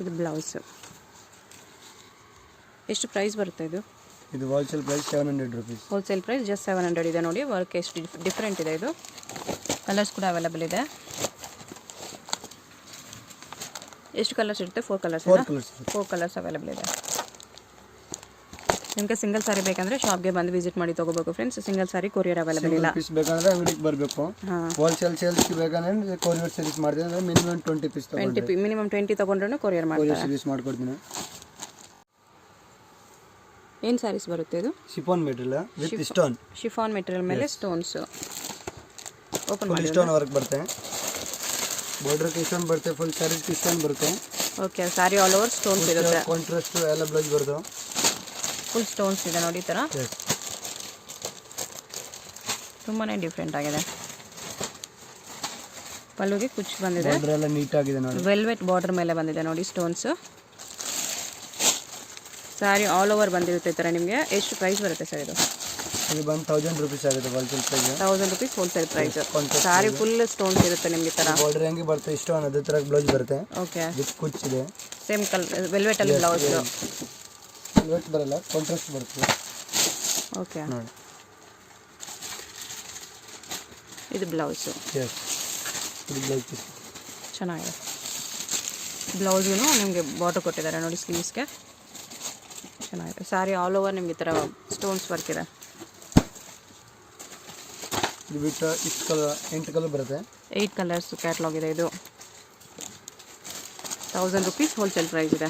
ಇದು ಬ್ಲೌಸ್. ಎಷ್ಟು ಪ್ರೈಸ್ ಬರುತ್ತೆ ಇದು? ಇದು wholesale price 700 rupees. Wholesale price just 700 ಇದೆ. ನೋಡಿ ವರ್ಕ್ ಎಷ್ಟು ಡಿಫ್ರೆಂಟ್ ಇದೆ. ಇದು ಕಲರ್ಸ್ ಕೂಡ ಅವೈಲೇಬಲ್ ಇದೆ. ಎಷ್ಟು ಕಲರ್ಸ್ ಇರುತ್ತೆ? 4 ಕಲರ್ಸ್. 4 ಕಲರ್ಸ್ ಅವೈಲೇಬಲ್ ಇದೆ. ನಿಮಗೆ ಸಿಂಗಲ್ ಸಾರಿ ಬೇಕಂದ್ರೆ ಶಾಪ್ಗೆ ಬಂದು ವಿಸಿಟ್ ಮಾಡಿ ತೊಗೋಬೇಕು ಫ್ರೆಂಡ್ಸ್. ಸಿಂಗಲ್ ಸಾರಿ ಕೊರಿಯರ್ ಅವೈಲೇಬಲ್ ಇಲ್ಲ. ಪೀಸ್ ಬೇಕಂದ್ರೆ ಅಂಗಡಿಗೆ ಬರಬೇಕು. ಹೋಲ್ಸೇಲ್ ಸೇಲ್ಸ್ ಬೇಕಂದ್ರೆ ಕೊರಿಯರ್ ಸರ್ವಿಸ್ ಮಾಡ್ತೀನಿ ಅಂದ್ರೆ ಮಿನಿಮಮ್ 20 ಪೀಸ್ ತಗೊಂಡ್ರೆ ಮಿನಿಮಮ್ 20 ತಗೊಂಡ್ರೂ ಕೊರಿಯರ್ ಮಾಡ್ತಾರೆ. ಸರ್ವಿಸ್ ಮಾಡ್ಕೊಡ್ತೀನಿ. ಏನು ಸ್ಯಾರೀಸ್ ಬರುತ್ತೆ ಇದು? Chiffon material with stone. Chiffon material ಮೇಲೆ ಸ್ಟೋನ್ಸ್. ಓಪನ್ ಮಾಡಿ. ಸ್ಟೋನ್ ವರ್ಕ್ ಬರುತ್ತೆ. ಬಾರ್ಡರ್ ಗೆ ಸ್ಟೋನ್ ಬರುತ್ತೆ. ಫುಲ್ ಸ್ಯಾರಿ ಗೆ ಸ್ಟೋನ್ ಬರುತ್ತೆ. Okay, sari all over stones ಇರುತ್ತೆ. ಕಾಂಟ್ರಾಸ್ಟ್ ಎಲ್ಲ ಬ್ಲೌಸ್ ಬರುತ್ತೆ. ಫುಲ್ ಸ್ಟೋನ್ಸ್ ಇದೆ ನೋಡಿ ಈ ಥರ. ತುಂಬಾನೇ ಡಿಫ್ರೆಂಟ್ ಆಗಿದೆ. ಪಲ್ಲುಗೆ ಕುಚ್ಚು ಬಂದಿದೆ. ಬಾರ್ಡರ್ ಎಲ್ಲ ನೀಟ್ ಆಗಿದೆ ನೋಡಿ. ವೆಲ್ವೆಟ್ ಬಾರ್ಡರ್ ಮೇಲೆ ಬಂದಿದೆ ನೋಡಿ ಸ್ಟೋನ್ಸ್. ಸ್ಯಾರಿ ಆಲ್ ಓವರ್ ಬಂದಿರುತ್ತೆ ಈ ಥರ. ನಿಮಗೆ ಎಷ್ಟು ಪ್ರೈಸ್ ಬರುತ್ತೆ ಸರ್ ಇದು? ಇದು ಬಂದು 1000 rupees ಆಗುತ್ತೆ wholesale price. 1000 rupees wholesale price. Sari full stones ಇರುತ್ತೆ ನಿಮಗೆ ಈ ಥರ. ಬಾರ್ಡರ್ ಹೆಂಗೆ ಬರುತ್ತೆ ಸ್ಟೋನ್ ಅದೇ ಥರ ಬ್ಲೌಸ್ ಬರುತ್ತೆ. ಓಕೆ, ವಿತ್ ಕುಚ್ ಇದೆ. ಸೇಮ್ ಕಲರ್ ವೆಲ್ವೆಟ್ ಅಲ್ಲಿ ಬ್ಲೌಸ್. ವೆಲ್ವೆಟ್ ಬರಲ್ಲ, ಕಾಂಟ್ರಾಸ್ಟ್ ಬರುತ್ತೆ. ಓಕೆ, ನೋಡಿ ಇದು ಬ್ಲೌಸ್. ಇದು ಬ್ಲೌಸ್ ಪೀಸ್ ಚೆನ್ನಾಗಿದೆ. ಬ್ಲೌಸ್ಗೂ ನಿಮಗೆ ಬಾರ್ಡರ್ ಕೊಟ್ಟಿದ್ದಾರೆ ನೋಡಿ ಸ್ಲೀವ್ಸ್ಗೆ. ಚೆನ್ನಾಗಿದೆ. ಸ್ಯಾರಿ ಆಲ್ ಓವರ್ ನಿಮ್ಗೆ ಈ ಥರ ಸ್ಟೋನ್ಸ್ ವರ್ಕ್ ಇದೆ. ಇದು ಬಿಟ್ಟು ಇಷ್ಟು ಕಲರ್ 8 ಕಲರ್ ಬರುತ್ತೆ. 8 ಕಲರ್ಸ್ ಕ್ಯಾಟ್ಲಾಗ್ ಇದೆ. ಇದು 1000 rupees ಹೋಲ್ಸೇಲ್ ಪ್ರೈಸ್ ಇದೆ.